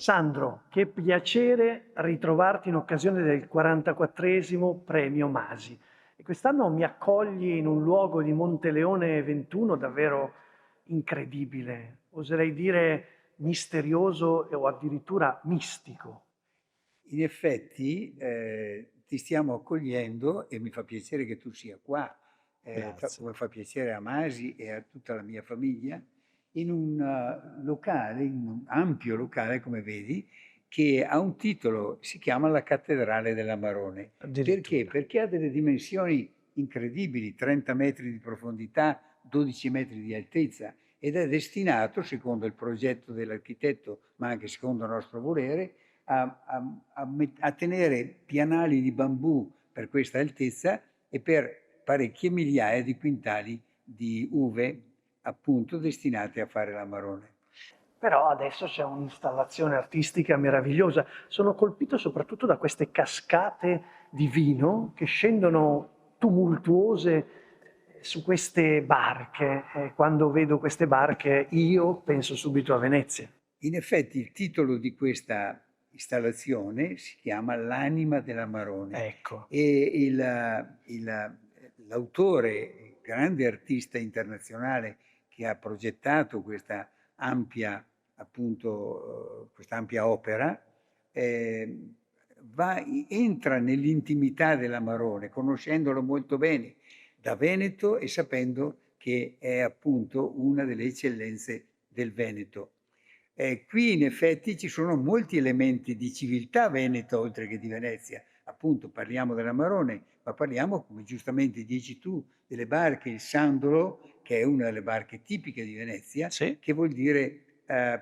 Sandro, che piacere ritrovarti in occasione del 44esimo Premio Masi. E quest'anno mi accogli in un luogo di Monteleone 21 davvero incredibile, oserei dire misterioso o addirittura mistico. In effetti ti stiamo accogliendo e mi fa piacere che tu sia qua, Grazie. come fa piacere a Masi e a tutta la mia famiglia, in un locale, in un ampio locale, come vedi, che ha un titolo, si chiama la Cattedrale dell'Amarone. Perché? Addirittura. Perché ha delle dimensioni incredibili, 30 metri di profondità, 12 metri di altezza, ed è destinato, secondo il progetto dell'architetto, ma anche secondo il nostro volere, a tenere pianali di bambù per questa altezza e per parecchie migliaia di quintali di uve appunto destinate a fare l'amarone. Però adesso c'è un'installazione artistica meravigliosa. Sono colpito soprattutto da queste cascate di vino che scendono tumultuose su queste barche. E quando vedo queste barche io penso subito a Venezia. In effetti il titolo di questa installazione si chiama L'anima dell'Amarone Ecco. e l'autore, grande artista internazionale che ha progettato questa ampia, appunto, quest'ampia opera, entra nell'intimità dell'Amarone, conoscendolo molto bene da Veneto e sapendo che è appunto una delle eccellenze del Veneto. Qui in effetti ci sono molti elementi di civiltà veneta oltre che di Venezia. Appunto parliamo dell'Amarone, ma parliamo, come giustamente dici tu, delle barche, il sandolo, che è una delle barche tipiche di Venezia, Sì. che vuol dire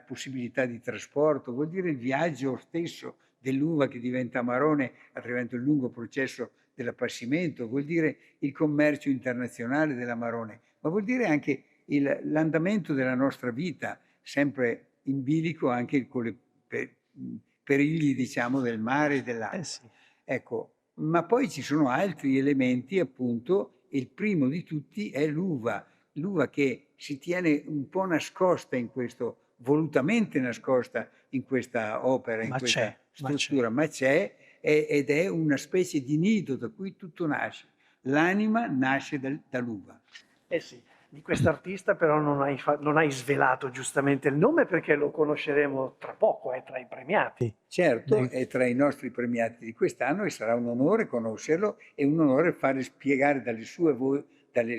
possibilità di trasporto, vuol dire il viaggio stesso dell'uva che diventa amarone attraverso il lungo processo dell'appassimento, vuol dire il commercio internazionale dell'amarone, ma vuol dire anche l'andamento della nostra vita, sempre in bilico anche con i perigli, diciamo, del mare e dell'acqua. Sì. Ecco, ma poi ci sono altri elementi, appunto, il primo di tutti è l'uva che si tiene un po' nascosta in questo, volutamente nascosta in questa opera, in questa struttura, ma c'è ed è una specie di nido da cui tutto nasce. L'anima nasce dall'uva. Eh sì, di quest'artista però non hai svelato giustamente il nome perché lo conosceremo tra poco, è tra i premiati. Certo, è tra i nostri premiati di quest'anno e sarà un onore conoscerlo e un onore fare spiegare dalle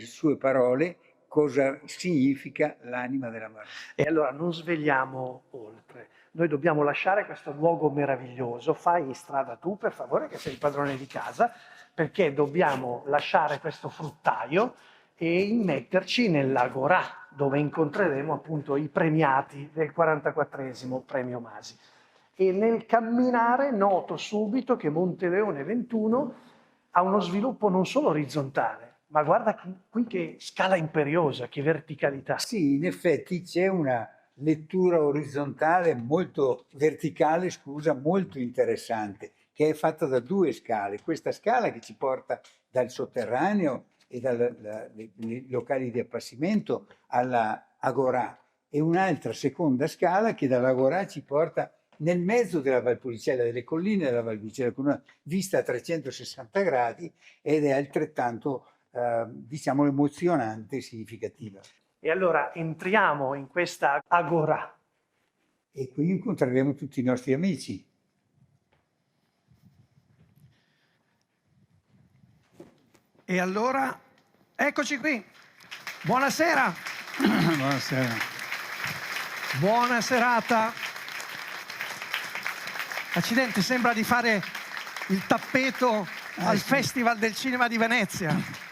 sue parole cosa significa l'anima della Marina. E allora non sveliamo oltre. Noi dobbiamo lasciare questo luogo meraviglioso. Fai strada tu, per favore, che sei il padrone di casa, perché dobbiamo lasciare questo fruttaio e immetterci nell'Agorà, dove incontreremo appunto i premiati del 44esimo Premio Masi. E nel camminare noto subito che Monteleone 21 ha uno sviluppo non solo orizzontale, ma guarda qui che scala imperiosa, che verticalità. Sì, in effetti c'è una lettura orizzontale molto verticale, scusa, molto interessante, che è fatta da due scale. Questa scala che ci porta dal sotterraneo e dai locali di appassimento alla Agorà e un'altra seconda scala che dall'Agorà ci porta nel mezzo della Valpolicella, delle colline della Valpolicella, con una vista a 360 gradi ed è altrettanto diciamo emozionante e significativa. E allora entriamo in questa Agorà. E qui incontreremo tutti i nostri amici. E allora, eccoci qui. Buonasera. Buonasera. Buona serata. Accidenti, sembra di fare il tappeto al Festival del Cinema di Venezia.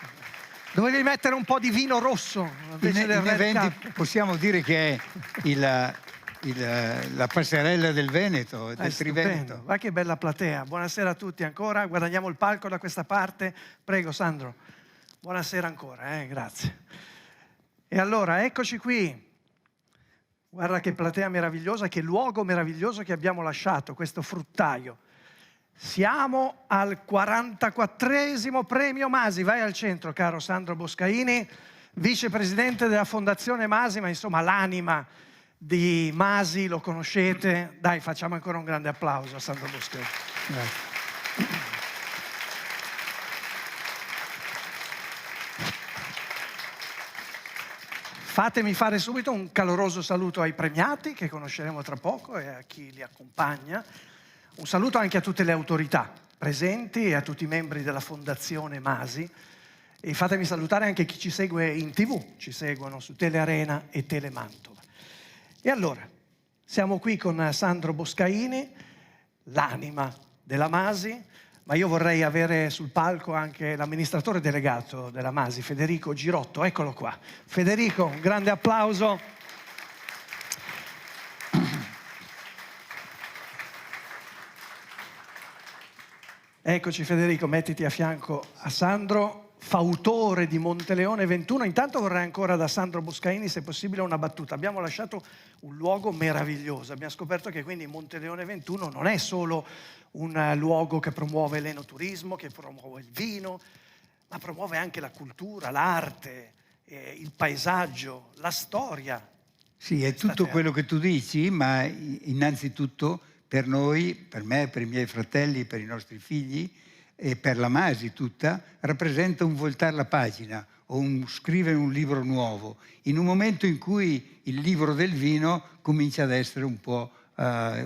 Dovevi mettere un po' di vino rosso invece del red eventi possiamo dire che è la passerella del Veneto, del Triveneto. Ma che bella platea. Buonasera a tutti ancora. Guadagniamo il palco da questa parte. Prego, Sandro. Buonasera ancora, grazie. E allora, eccoci qui. Guarda che platea meravigliosa, che luogo meraviglioso che abbiamo lasciato, questo fruttaio. Siamo al 44esimo Premio Masi. Vai al centro, caro Sandro Boscaini, vicepresidente della Fondazione Masi, ma insomma l'anima di Masi, lo conoscete? Dai, facciamo ancora un grande applauso a Sandro Boscaini. Grazie. Fatemi fare subito un caloroso saluto ai premiati che conosceremo tra poco e a chi li accompagna. Un saluto anche a tutte le autorità presenti e a tutti i membri della Fondazione Masi. E fatemi salutare anche chi ci segue in TV, ci seguono su Telearena e Telemantova. E allora, siamo qui con Sandro Boscaini, l'anima della Masi, ma io vorrei avere sul palco anche l'amministratore delegato della Masi, Federico Girotto. Eccolo qua. Federico, un grande applauso. Eccoci Federico, mettiti a fianco a Sandro, fautore di Monteleone 21. Intanto vorrei ancora da Sandro Boscaini, se possibile, una battuta. Abbiamo lasciato un luogo meraviglioso. Abbiamo scoperto che quindi Monteleone 21 non è solo un luogo che promuove l'enoturismo, che promuove il vino, ma promuove anche la cultura, l'arte, il paesaggio, la storia. Sì, è tutto quello che tu dici, ma innanzitutto per noi, per me, per i miei fratelli, per i nostri figli e per la Masi tutta, rappresenta un voltare la pagina o scrivere un libro nuovo, in un momento in cui il libro del vino comincia ad essere un po'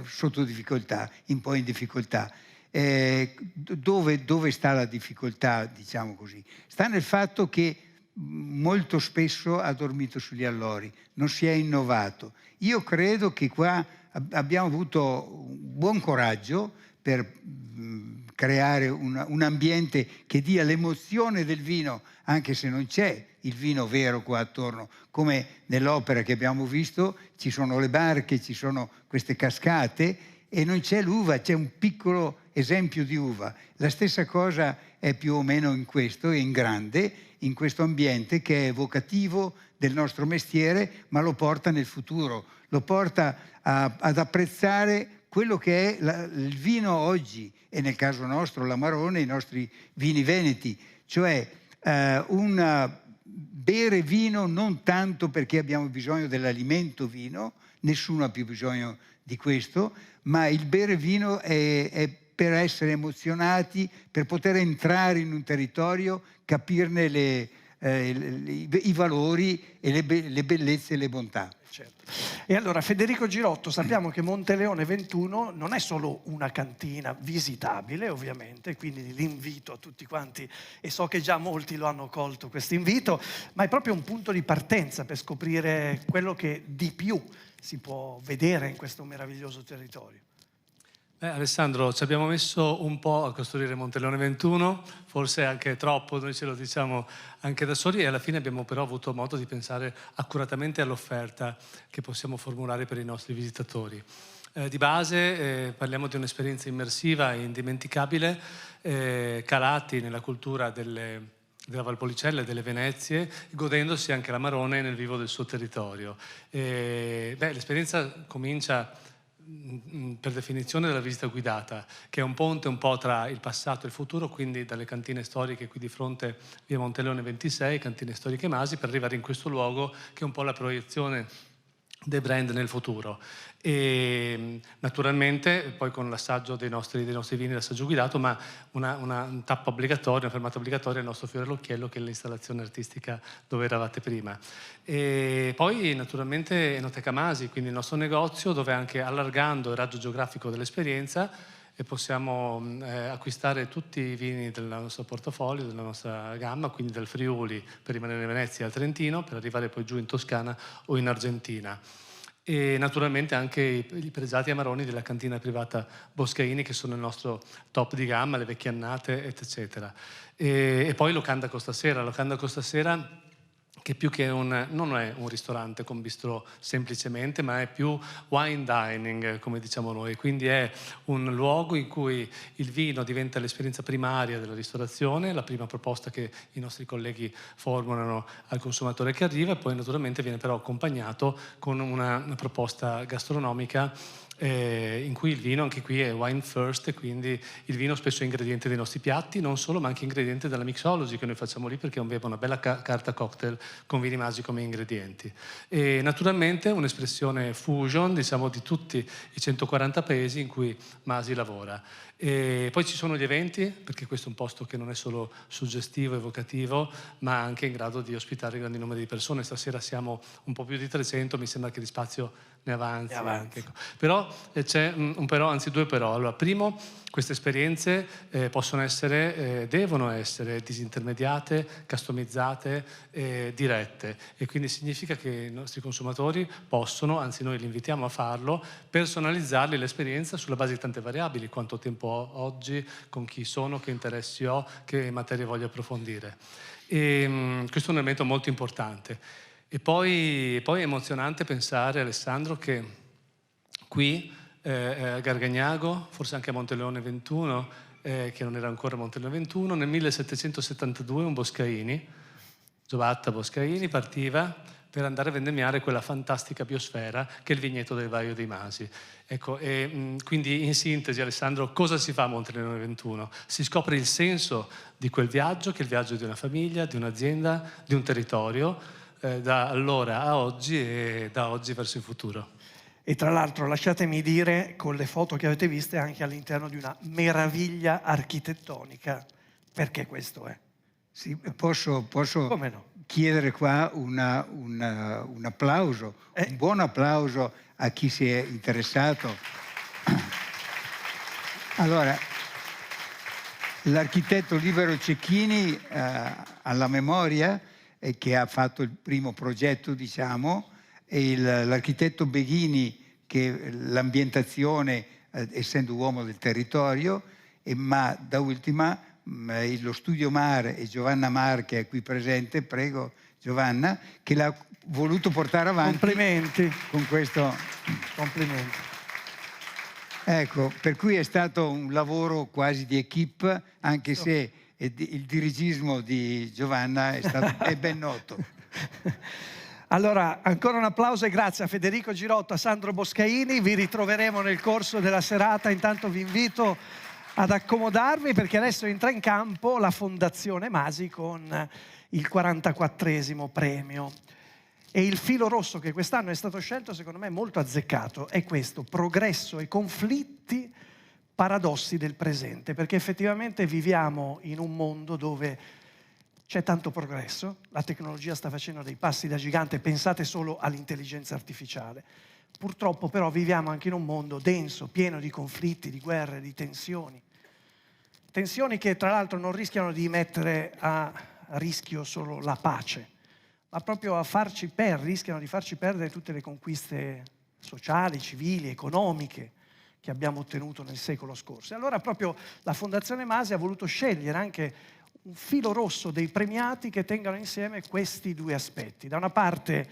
sotto difficoltà, un po' in difficoltà. Dove sta la difficoltà, diciamo così? Sta nel fatto che molto spesso ha dormito sugli allori, non si è innovato. Io credo che qua abbiamo avuto un buon coraggio per creare un ambiente che dia l'emozione del vino, anche se non c'è il vino vero qua attorno, come nell'opera che abbiamo visto ci sono le barche, ci sono queste cascate e non c'è l'uva, c'è un piccolo esempio di uva. La stessa cosa è più o meno in questo, in grande, in questo ambiente che è evocativo del nostro mestiere, ma lo porta nel futuro, lo porta ad apprezzare quello che è il vino oggi, e nel caso nostro l'Amarone, i nostri vini veneti, cioè bere vino non tanto perché abbiamo bisogno dell'alimento vino, nessuno ha più bisogno di questo, ma il bere vino è per essere emozionati, per poter entrare in un territorio, capirne i valori e le bellezze e le bontà. Certo. E allora Federico Girotto, sappiamo che Monteleone 21 non è solo una cantina visitabile ovviamente, quindi l'invito a tutti quanti, e so che già molti lo hanno colto questo invito, ma è proprio un punto di partenza per scoprire quello che di più si può vedere in questo meraviglioso territorio. Alessandro, ci abbiamo messo un po' a costruire Monteleone 21, forse anche troppo, noi ce lo diciamo anche da soli, e alla fine abbiamo però avuto modo di pensare accuratamente all'offerta che possiamo formulare per i nostri visitatori. Di base parliamo di un'esperienza immersiva e indimenticabile, calati nella cultura della Valpolicella e delle Venezie, godendosi anche l'Amarone nel vivo del suo territorio. L'esperienza comincia per definizione dalla visita guidata, che è un ponte un po' tra il passato e il futuro, quindi dalle cantine storiche qui di fronte via Monteleone 26, cantine storiche Masi, per arrivare in questo luogo che è un po' la proiezione dei brand nel futuro. E naturalmente poi con l'assaggio dei nostri vini, l'assaggio guidato, ma una tappa obbligatoria, una fermata obbligatoria al nostro fiore all'occhiello, che è l'installazione artistica dove eravate prima. E poi naturalmente Enoteca Masi, quindi il nostro negozio, dove anche allargando il raggio geografico dell'esperienza possiamo acquistare tutti i vini del nostro portafoglio, della nostra gamma, quindi dal Friuli per rimanere in Venezia e al Trentino, per arrivare poi giù in Toscana o in Argentina. E naturalmente anche i pregiati amaroni della cantina privata Boscaini, che sono il nostro top di gamma, le vecchie annate, eccetera. E poi Locanda Costa Sera, che più che non è un ristorante con bistrò semplicemente, ma è più wine dining, come diciamo noi, quindi è un luogo in cui il vino diventa l'esperienza primaria della ristorazione, la prima proposta che i nostri colleghi formulano al consumatore che arriva, e poi naturalmente viene però accompagnato con una proposta gastronomica in cui il vino anche qui è wine first, e quindi il vino spesso è ingrediente dei nostri piatti, non solo, ma anche ingrediente della mixology che noi facciamo lì, perché abbiamo una bella carta cocktail con vini masi come ingredienti. E naturalmente un'espressione fusion, diciamo, di tutti i 140 paesi in cui Masi lavora. E poi ci sono gli eventi, perché questo è un posto che non è solo suggestivo, evocativo, ma anche in grado di ospitare grandi numeri di persone. Stasera siamo un po' più di 300, mi sembra che di spazio ne avanzi. Anche. Però c'è un però, anzi due però. Allora, primo, queste esperienze possono essere, devono essere disintermediate, customizzate, dirette, e quindi significa che i nostri consumatori possono, anzi noi li invitiamo a farlo, personalizzarli l'esperienza sulla base di tante variabili: quanto tempo ho oggi, con chi sono, che interessi ho, che materie voglio approfondire. E questo è un elemento molto importante. E poi è emozionante pensare, Alessandro, che qui a Gargagnago, forse anche a Monteleone 21, che non era ancora Monteleone 21, nel 1772 un Boscaini, Giovatta Boscaini, partiva per andare a vendemmiare quella fantastica biosfera che è il vigneto del Vaio dei Masi. Ecco, quindi in sintesi, Alessandro, cosa si fa a Monteleone 21? Si scopre il senso di quel viaggio, che è il viaggio di una famiglia, di un'azienda, di un territorio, da allora a oggi e da oggi verso il futuro. E tra l'altro, lasciatemi dire, con le foto che avete viste, anche all'interno di una meraviglia architettonica, perché questo è. Sì, posso Come no? chiedere qua un applauso, un buon applauso a chi si è interessato. Allora, l'architetto Libero Cecchini alla memoria, che ha fatto il primo progetto, diciamo, e l'architetto Beghini, che l'ambientazione, essendo uomo del territorio, ma da ultima lo Studio Mare e Giovanna Mar, che è qui presente, prego Giovanna, che l'ha voluto portare avanti. Complimenti. Con questo. Complimenti. Ecco, per cui è stato un lavoro quasi di equipe, anche se il dirigismo di Giovanna è ben noto. Allora, ancora un applauso e grazie a Federico Girotto, a Sandro Boscaini. Vi ritroveremo nel corso della serata. Intanto vi invito ad accomodarvi, perché adesso entra in campo la Fondazione Masi con il 44esimo premio. E il filo rosso che quest'anno è stato scelto, secondo me, è molto azzeccato. È questo: progresso e conflitti, paradossi del presente. Perché effettivamente viviamo in un mondo dove c'è tanto progresso, la tecnologia sta facendo dei passi da gigante, pensate solo all'intelligenza artificiale. Purtroppo però viviamo anche in un mondo denso, pieno di conflitti, di guerre, di tensioni. Tensioni che tra l'altro non rischiano di mettere a rischio solo la pace, ma proprio rischiano di farci perdere tutte le conquiste sociali, civili, economiche che abbiamo ottenuto nel secolo scorso. E allora proprio la Fondazione Masi ha voluto scegliere anche un filo rosso dei premiati che tengano insieme questi due aspetti. Da una parte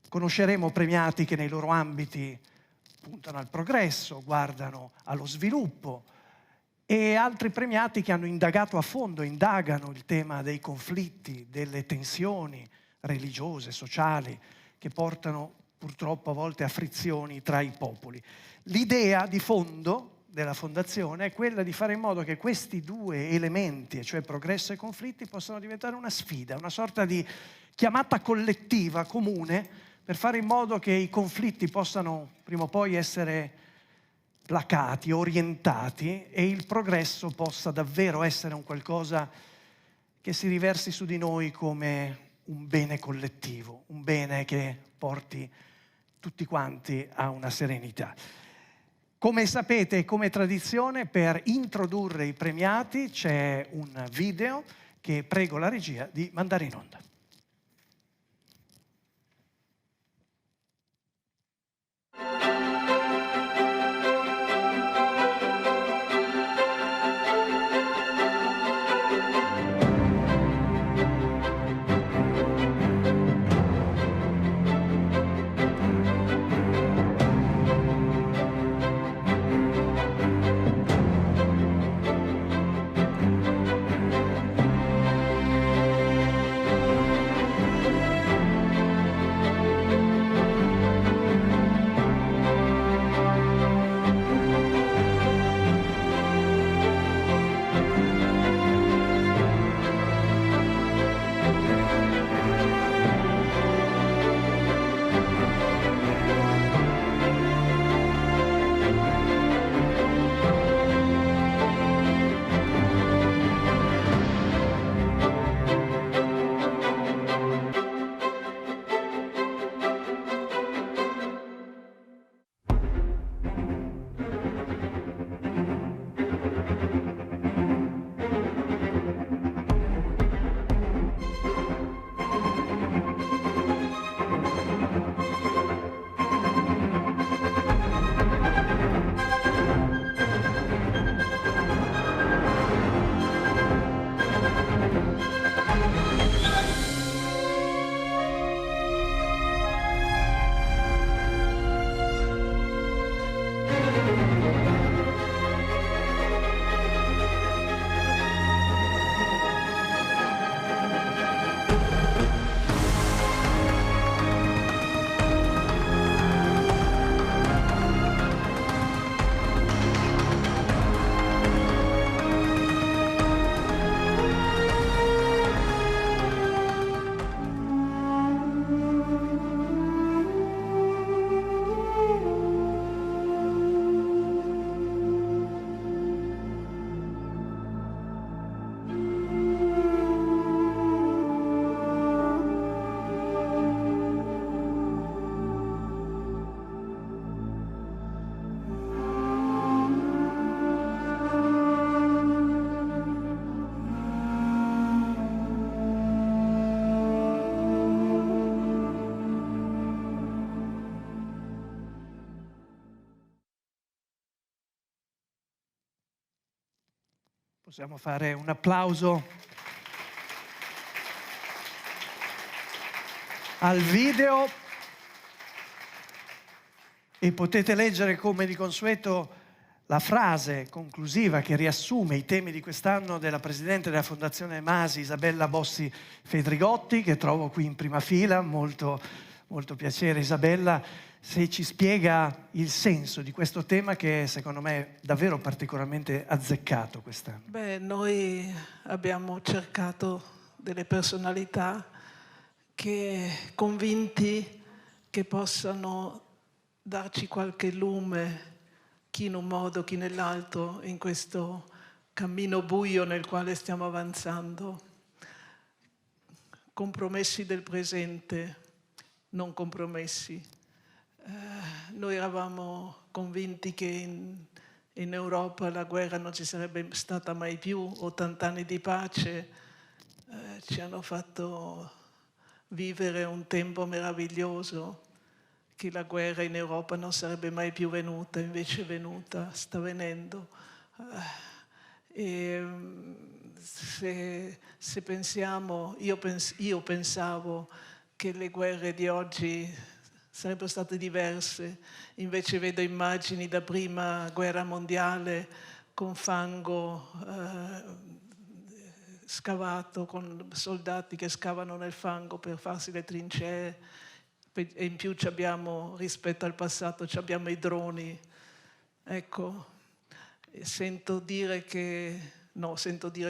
conosceremo premiati che nei loro ambiti puntano al progresso, guardano allo sviluppo, e altri premiati che hanno indagato a fondo, indagano il tema dei conflitti, delle tensioni religiose, sociali, che portano purtroppo a volte a frizioni tra i popoli. L'idea di fondo della Fondazione è quella di fare in modo che questi due elementi, cioè progresso e conflitti, possano diventare una sfida, una sorta di chiamata collettiva, comune, per fare in modo che i conflitti possano prima o poi essere placati, orientati, e il progresso possa davvero essere un qualcosa che si riversi su di noi come un bene collettivo, un bene che porti tutti quanti a una serenità. Come sapete, come tradizione, per introdurre i premiati c'è un video che prego la regia di mandare in onda. Possiamo fare un applauso al video e potete leggere come di consueto la frase conclusiva che riassume i temi di quest'anno della Presidente della Fondazione Masi, Isabella Bossi Fedrigotti, che trovo qui in prima fila. Molto, molto piacere Isabella, se ci spiega il senso di questo tema che secondo me è davvero particolarmente azzeccato quest'anno. Beh, noi abbiamo cercato delle personalità convinti che possano darci qualche lume, chi in un modo, chi nell'altro, in questo cammino buio nel quale stiamo avanzando. Compromessi del presente, non compromessi. Noi eravamo convinti che in Europa la guerra non ci sarebbe stata mai più, 80 anni di pace ci hanno fatto vivere un tempo meraviglioso, che la guerra in Europa non sarebbe mai più venuta, invece è venuta, sta venendo. E se pensiamo, io pensavo che le guerre di oggi sarebbero state diverse, invece vedo immagini da prima guerra mondiale con fango scavato, con soldati che scavano nel fango per farsi le trincee, e in più rispetto al passato abbiamo i droni. Ecco,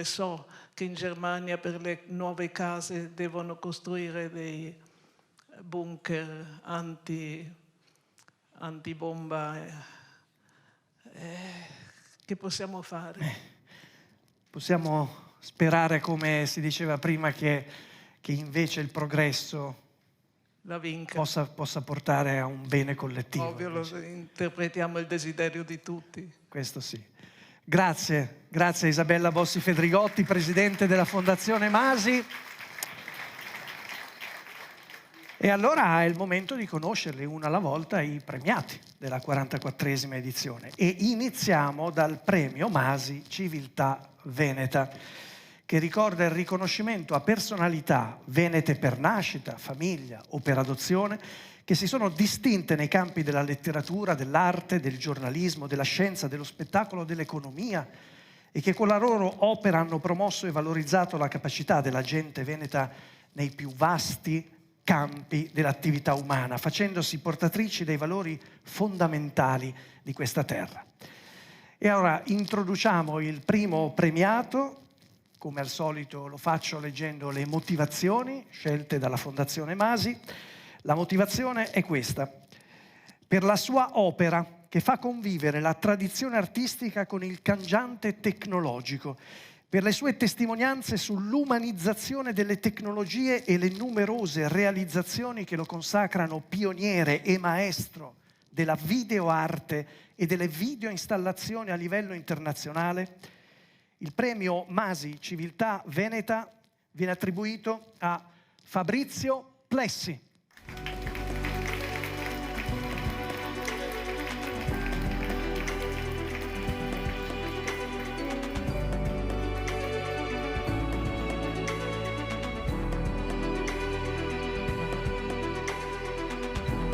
so che in Germania per le nuove case devono costruire dei bunker antibomba. Che possiamo fare? Possiamo sperare, come si diceva prima, che invece il progresso La vinca. possa portare a un bene collettivo. Ovvio, interpretiamo il desiderio di tutti. Questo sì. Grazie Isabella Bossi Fedrigotti, Presidente della Fondazione Masi. E allora è il momento di conoscerli una alla volta i premiati della 44esima edizione. E iniziamo dal premio Masi Civiltà Veneta, che ricorda il riconoscimento a personalità venete per nascita, famiglia o per adozione, che si sono distinte nei campi della letteratura, dell'arte, del giornalismo, della scienza, dello spettacolo, dell'economia, e che con la loro opera hanno promosso e valorizzato la capacità della gente veneta nei più vasti campi dell'attività umana, facendosi portatrici dei valori fondamentali di questa terra. E ora introduciamo il primo premiato. Come al solito lo faccio leggendo le motivazioni scelte dalla Fondazione Masi. La motivazione è questa: per la sua opera che fa convivere la tradizione artistica con il cangiante tecnologico, per le sue testimonianze sull'umanizzazione delle tecnologie e le numerose realizzazioni che lo consacrano pioniere e maestro della videoarte e delle videoinstallazioni a livello internazionale, il premio Masi Civiltà Veneta viene attribuito a Fabrizio Plessi.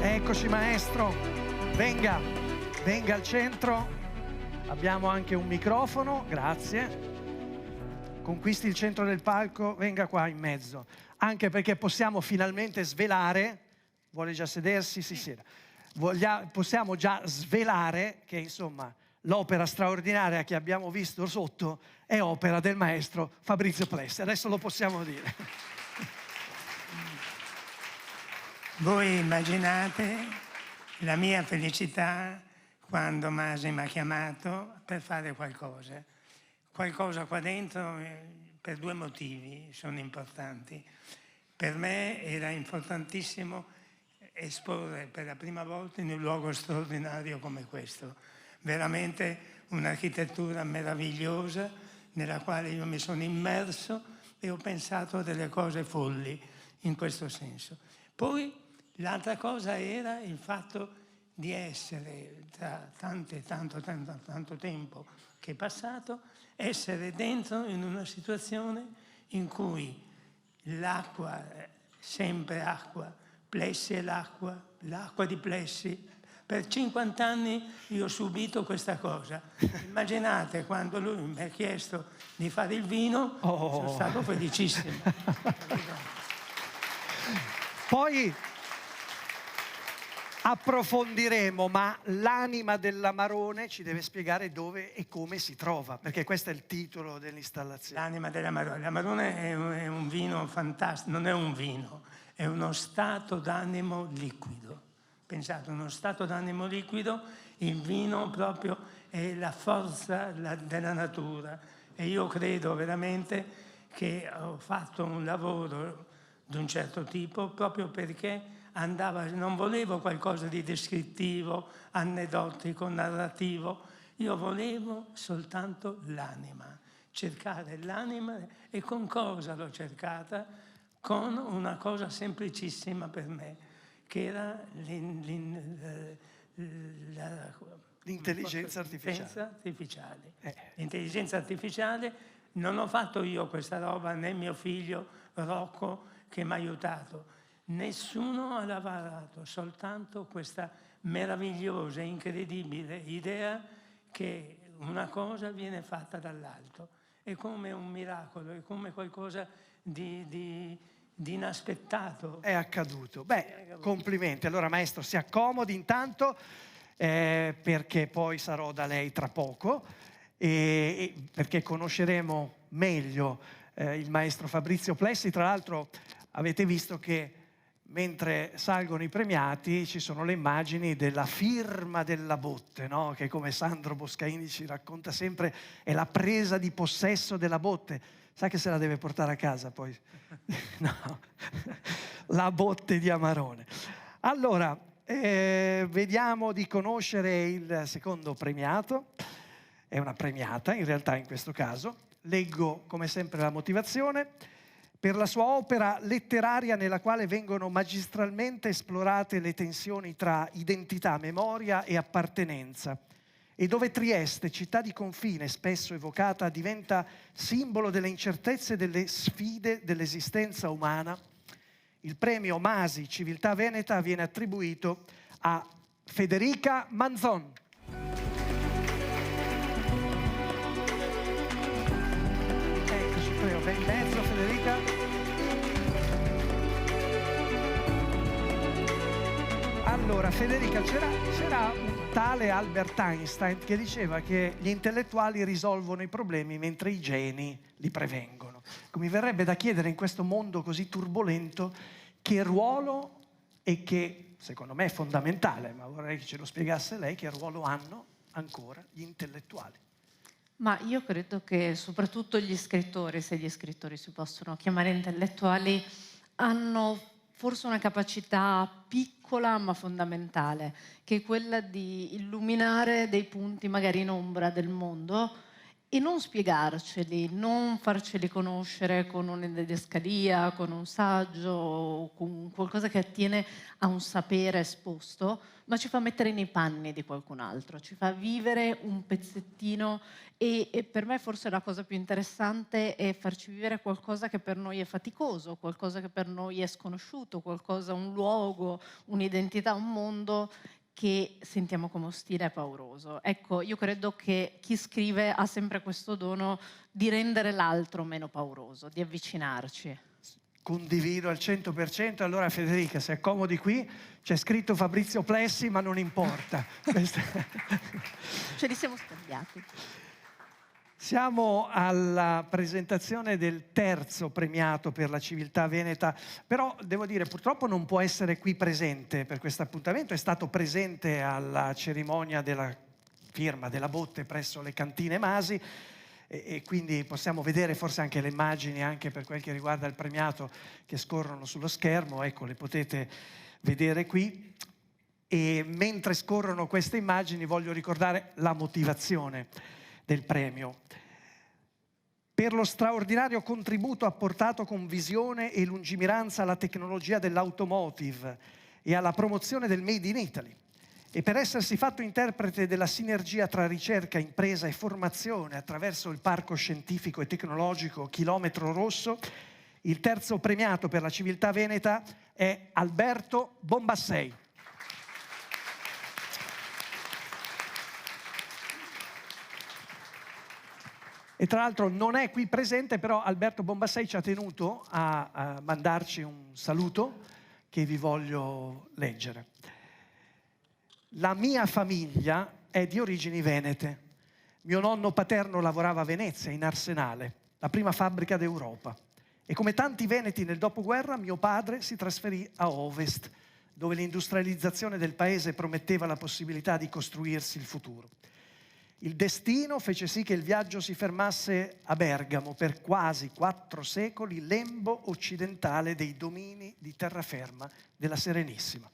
Eccoci maestro, venga al centro. Abbiamo anche un microfono, grazie. Conquisti il centro del palco, venga qua in mezzo. Anche perché possiamo finalmente svelare, vuole già sedersi? Si sieda. Possiamo già svelare che insomma l'opera straordinaria che abbiamo visto sotto è opera del maestro Fabrizio Plessi. Adesso lo possiamo dire. Voi immaginate la mia felicità quando Masi mi ha chiamato per fare qualcosa. Qualcosa qua dentro per due motivi sono importanti. Per me era importantissimo esporre per la prima volta in un luogo straordinario come questo. Veramente un'architettura meravigliosa nella quale io mi sono immerso e ho pensato a delle cose folli in questo senso. Poi l'altra cosa era il fatto di essere, tra tanto tempo che è passato, essere dentro in una situazione in cui l'acqua, sempre acqua, Plessi è l'acqua, l'acqua di Plessi. Per 50 anni io ho subito questa cosa. Immaginate quando lui mi ha chiesto di fare il vino, sono stato felicissimo. Poi approfondiremo, ma l'anima dell'Amarone ci deve spiegare dove e come si trova, perché questo è il titolo dell'installazione. L'anima dell'Amarone. L'Amarone è un vino fantastico, non è un vino, è uno stato d'animo liquido. Pensate, uno stato d'animo liquido, il vino proprio è la forza della natura. E io credo veramente che ho fatto un lavoro di un certo tipo proprio perché non volevo qualcosa di descrittivo, aneddotico, narrativo. Io volevo soltanto l'anima, cercare l'anima. E con cosa l'ho cercata? Con una cosa semplicissima per me, che era l'intelligenza artificiale. L'intelligenza artificiale non ho fatto io questa roba, né mio figlio Rocco che mi ha aiutato. Nessuno ha lavorato, soltanto questa meravigliosa, incredibile idea che una cosa viene fatta dall'alto. È come un miracolo, è come qualcosa di inaspettato. È accaduto. Beh, complimenti. Allora, maestro, si accomodi intanto, perché poi sarò da lei tra poco, e perché conosceremo meglio il maestro Fabrizio Plessi. Tra l'altro avete visto che mentre salgono i premiati ci sono le immagini della firma della botte, no? Che, come Sandro Boscaini ci racconta sempre, è la presa di possesso della botte. Sa che se la deve portare a casa poi? No, la botte di Amarone. Allora, vediamo di conoscere il secondo premiato. È una premiata in realtà in questo caso. Leggo come sempre la motivazione. Per la sua opera letteraria nella quale vengono magistralmente esplorate le tensioni tra identità, memoria e appartenenza, e dove Trieste, città di confine spesso evocata, diventa simbolo delle incertezze e delle sfide dell'esistenza umana, il premio Masi Civiltà Veneta viene attribuito a Federica Manzon. Eccoci, prego, ben in mezzo Federica. Allora, Federica, c'era un tale Albert Einstein che diceva che gli intellettuali risolvono i problemi mentre i geni li prevengono. Mi verrebbe da chiedere, in questo mondo così turbolento, che ruolo, e che secondo me è fondamentale, ma vorrei che ce lo spiegasse lei, che ruolo hanno ancora gli intellettuali? Ma io credo che soprattutto gli scrittori, se gli scrittori si possono chiamare intellettuali, hanno forse una capacità piccola ma fondamentale, che è quella di illuminare dei punti magari in ombra del mondo e non spiegarceli, non farceli conoscere con una didascalia, con un saggio, con qualcosa che attiene a un sapere esposto, ma ci fa mettere nei panni di qualcun altro, ci fa vivere un pezzettino e per me forse la cosa più interessante è farci vivere qualcosa che per noi è faticoso, qualcosa che per noi è sconosciuto, qualcosa, un luogo, un'identità, un mondo che sentiamo come ostile e pauroso. Ecco, io credo che chi scrive ha sempre questo dono di rendere l'altro meno pauroso, di avvicinarci. Condivido al 100%. Allora Federica, si accomodi qui, c'è scritto Fabrizio Plessi, ma non importa. Ce li siamo scambiati. Siamo alla presentazione del terzo premiato per la civiltà veneta, però devo dire purtroppo non può essere qui presente per questo appuntamento, è stato presente alla cerimonia della firma della botte presso le cantine Masi e quindi possiamo vedere forse anche le immagini, anche per quel che riguarda il premiato, che scorrono sullo schermo, ecco, le potete vedere qui. E mentre scorrono queste immagini voglio ricordare la motivazione del premio. Per lo straordinario contributo apportato con visione e lungimiranza alla tecnologia dell'automotive e alla promozione del Made in Italy, E per essersi fatto interprete della sinergia tra ricerca, impresa e formazione attraverso il parco scientifico e tecnologico Chilometro Rosso, il terzo premiato per la civiltà veneta è Alberto Bombassei. E tra l'altro non è qui presente, però Alberto Bombassei ci ha tenuto a mandarci un saluto che vi voglio leggere. La mia famiglia è di origini venete. Mio nonno paterno lavorava a Venezia, in Arsenale, la prima fabbrica d'Europa. E come tanti veneti nel dopoguerra, mio padre si trasferì a Ovest, dove l'industrializzazione del paese prometteva la possibilità di costruirsi il futuro. Il destino fece sì che il viaggio si fermasse a Bergamo, per quasi 4 secoli, lembo occidentale dei domini di terraferma della Serenissima.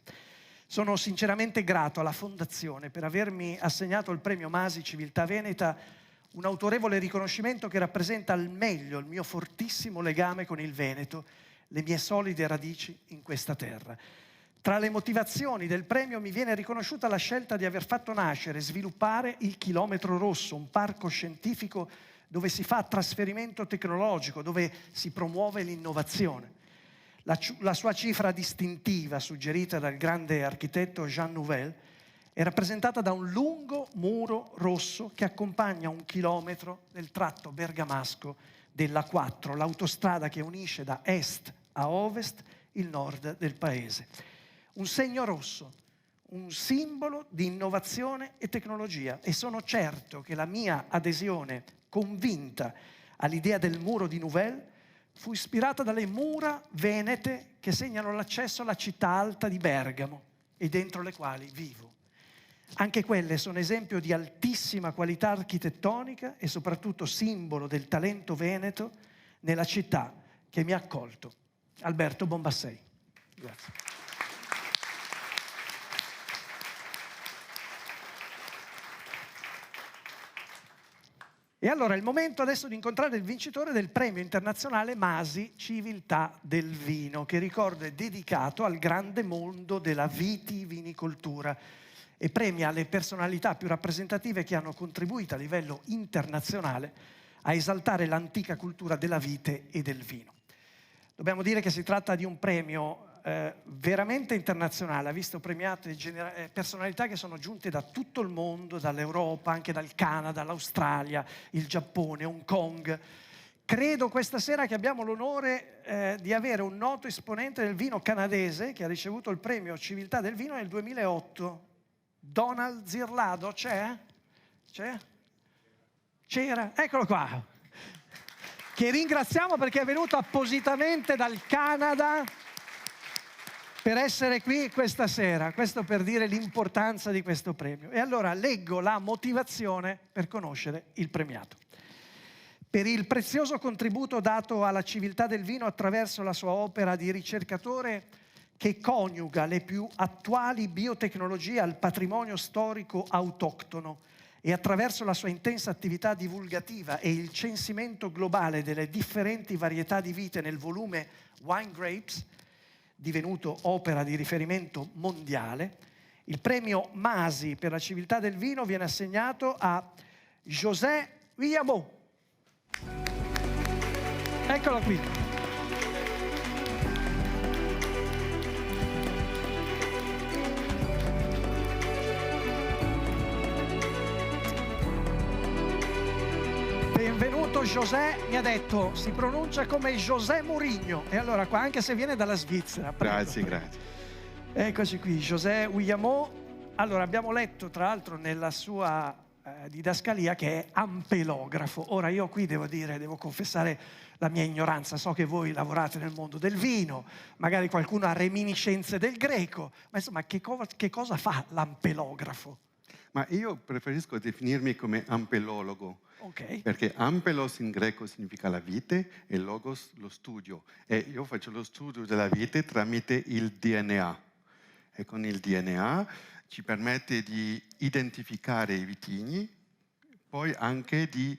Sono sinceramente grato alla Fondazione per avermi assegnato il premio Masi Civiltà Veneta, un autorevole riconoscimento che rappresenta al meglio il mio fortissimo legame con il Veneto, le mie solide radici in questa terra. Tra le motivazioni del premio mi viene riconosciuta la scelta di aver fatto nascere e sviluppare il Chilometro Rosso, un parco scientifico dove si fa trasferimento tecnologico, dove si promuove l'innovazione. La sua cifra distintiva, suggerita dal grande architetto Jean Nouvel, è rappresentata da un lungo muro rosso che accompagna 1 chilometro del tratto bergamasco della 4, l'autostrada che unisce da est a ovest il nord del paese. Un segno rosso, un simbolo di innovazione e tecnologia, e sono certo che la mia adesione convinta all'idea del muro di Nouvel fu ispirata dalle mura venete che segnano l'accesso alla città alta di Bergamo e dentro le quali vivo. Anche quelle sono esempio di altissima qualità architettonica e soprattutto simbolo del talento veneto nella città che mi ha accolto. Alberto Bombassei. Grazie. E allora è il momento adesso di incontrare il vincitore del premio internazionale Masi Civiltà del Vino, che ricordo è dedicato al grande mondo della vitivinicoltura e premia le personalità più rappresentative che hanno contribuito a livello internazionale a esaltare l'antica cultura della vite e del vino. Dobbiamo dire che si tratta di un premio veramente internazionale, ha visto premiate personalità che sono giunte da tutto il mondo, dall'Europa, anche dal Canada, l'Australia, il Giappone, Hong Kong. Credo questa sera che abbiamo l'onore di avere un noto esponente del vino canadese che ha ricevuto il premio Civiltà del Vino nel 2008. Donald Zirlado, c'è? C'è? C'era? Eccolo qua! Che ringraziamo perché è venuto appositamente dal Canada per essere qui questa sera, questo per dire l'importanza di questo premio. E allora leggo la motivazione per conoscere il premiato. Per il prezioso contributo dato alla civiltà del vino attraverso la sua opera di ricercatore che coniuga le più attuali biotecnologie al patrimonio storico autoctono e attraverso la sua intensa attività divulgativa e il censimento globale delle differenti varietà di vite nel volume Wine Grapes, divenuto opera di riferimento mondiale, il premio Masi per la civiltà del vino viene assegnato a José Villamot. Eccolo qui. Benvenuto José, mi ha detto, si pronuncia come José Mourinho, e allora qua, anche se viene dalla Svizzera. Prego. Grazie, grazie. Eccoci qui, José Villamot. Allora, abbiamo letto tra l'altro nella sua didascalia che è ampelografo. Ora io qui devo confessare la mia ignoranza, so che voi lavorate nel mondo del vino, magari qualcuno ha reminiscenze del greco, ma insomma che cosa fa l'ampelografo? Ma io preferisco definirmi come ampelologo, Okay. perché ampelos in greco significa la vite e logos lo studio. E io faccio lo studio della vite tramite il DNA. E con il DNA ci permette di identificare i vitigni, poi anche di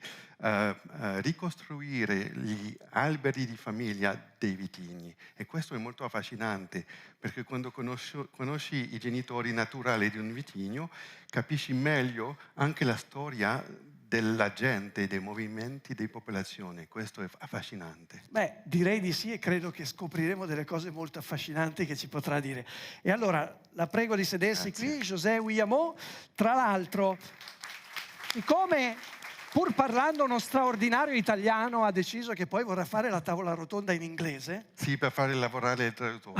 ricostruire gli alberi di famiglia dei vitigni. E questo è molto affascinante, perché quando conosci i genitori naturali di un vitigno, capisci meglio anche la storia della gente, dei movimenti, delle popolazioni. Questo è affascinante. Beh, direi di sì, e credo che scopriremo delle cose molto affascinanti che ci potrà dire. E allora la prego di sedersi qui, José Guillamot. Tra l'altro, siccome pur parlando uno straordinario italiano ha deciso che poi vorrà fare la tavola rotonda in inglese. Sì, per fare lavorare il traduttore.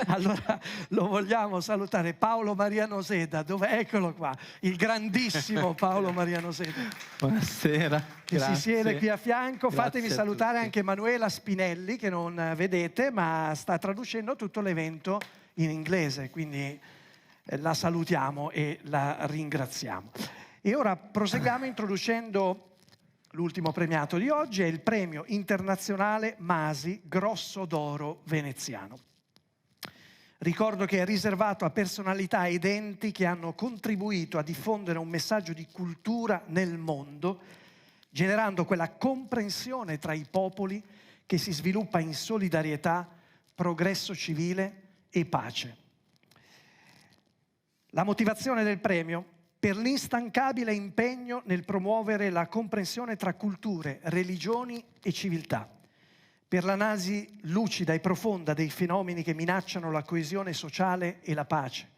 Allora lo vogliamo salutare, Paolo Maria Noseda. Eccolo qua, il grandissimo Paolo Maria Noseda. Buonasera. Che grazie. si siede qui a fianco. Grazie Fatemi a salutare tutti. anche Manuela Spinelli, che non vedete, ma sta traducendo tutto l'evento in inglese, quindi la salutiamo e la ringraziamo. E ora proseguiamo introducendo l'ultimo premiato di oggi, è il premio internazionale Masi Grosso d'Oro veneziano. Ricordo che è riservato a personalità ed enti che hanno contribuito a diffondere un messaggio di cultura nel mondo, generando quella comprensione tra i popoli che si sviluppa in solidarietà, progresso civile e pace. La motivazione del premio: per l'instancabile impegno nel promuovere la comprensione tra culture, religioni e civiltà, per l'analisi lucida e profonda dei fenomeni che minacciano la coesione sociale e la pace,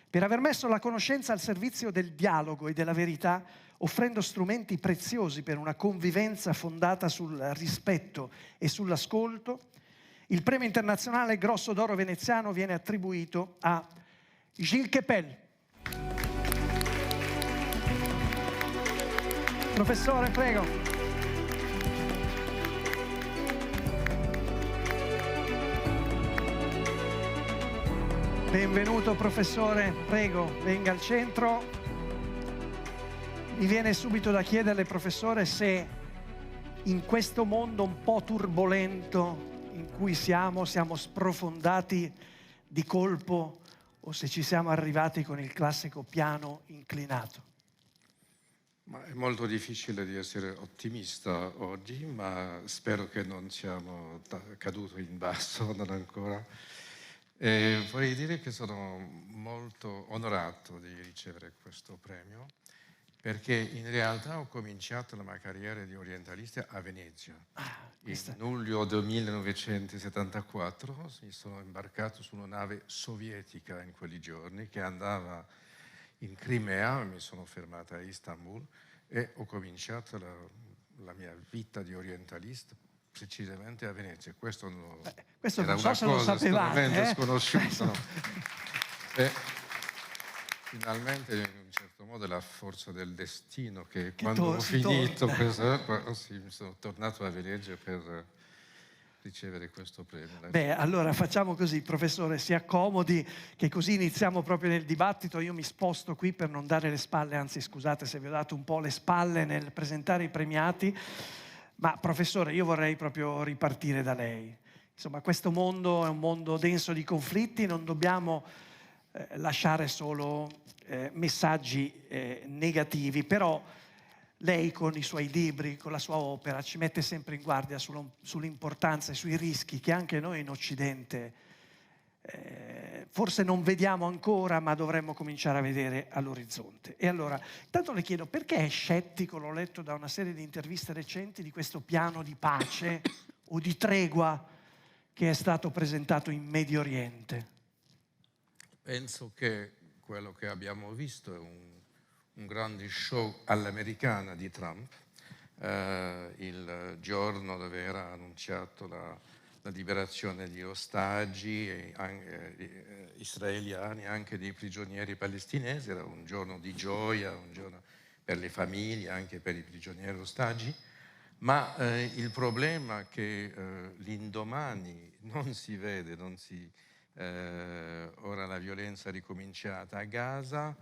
per aver messo la conoscenza al servizio del dialogo e della verità, offrendo strumenti preziosi per una convivenza fondata sul rispetto e sull'ascolto. Il premio internazionale Grosso d'Oro veneziano viene attribuito a Gilles Kepel. Professore, prego. Benvenuto professore, prego, venga al centro. Mi viene subito da chiederle, professore, se in questo mondo un po' turbolento in cui siamo sprofondati di colpo o se ci siamo arrivati con il classico piano inclinato. Ma è molto difficile di essere ottimista oggi, ma spero che non siamo caduti in basso, non ancora. E vorrei dire che sono molto onorato di ricevere questo premio, perché in realtà ho cominciato la mia carriera di orientalista a Venezia. In luglio del 1974 mi sono imbarcato su una nave sovietica in quei giorni che andava in Crimea, mi sono fermata a Istanbul e ho cominciato la mia vita di orientalista precisamente a Venezia. Questo era non so una cosa estremamente sconosciuta. No? E finalmente, in un certo modo, la forza del destino che quando ho finito mi sono tornato a Venezia per ricevere questo premio. Beh, allora facciamo così, professore, si accomodi, che così iniziamo proprio nel dibattito. Io mi sposto qui per non dare le spalle, anzi scusate se vi ho dato un po' le spalle nel presentare i premiati, ma professore, io vorrei proprio ripartire da lei. Insomma, questo mondo è un mondo denso di conflitti, non dobbiamo lasciare solo messaggi negativi, però lei con i suoi libri, con la sua opera, ci mette sempre in guardia sull'importanza e sui rischi che anche noi in Occidente forse non vediamo ancora, ma dovremmo cominciare a vedere all'orizzonte. E allora, intanto le chiedo, perché è scettico, l'ho letto da una serie di interviste recenti, di questo piano di pace o di tregua che è stato presentato in Medio Oriente? Penso che quello che abbiamo visto è un grande show all'americana di Trump, il giorno dove era annunciato la liberazione di ostaggi israeliani, anche dei prigionieri palestinesi. Era un giorno di gioia, un giorno per le famiglie, anche per i prigionieri ostaggi, ma il problema è che l'indomani non si vede, ora la violenza è ricominciata a Gaza.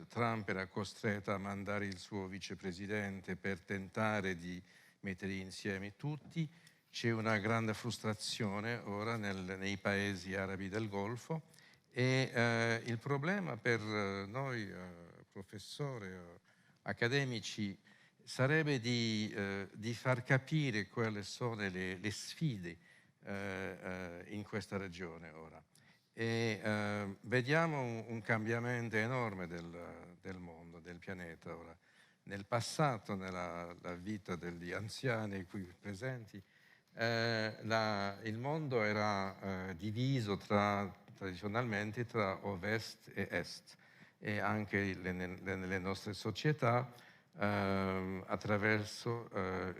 Trump era costretto a mandare il suo vicepresidente per tentare di mettere insieme tutti. C'è una grande frustrazione ora nei paesi arabi del Golfo e il problema per noi professori o accademici sarebbe di far capire quali sono le sfide in questa regione ora. E vediamo un cambiamento enorme del mondo, del pianeta ora. Nel passato, nella vita degli anziani qui presenti, il mondo era diviso tradizionalmente tra ovest e est, e anche nelle nostre società attraverso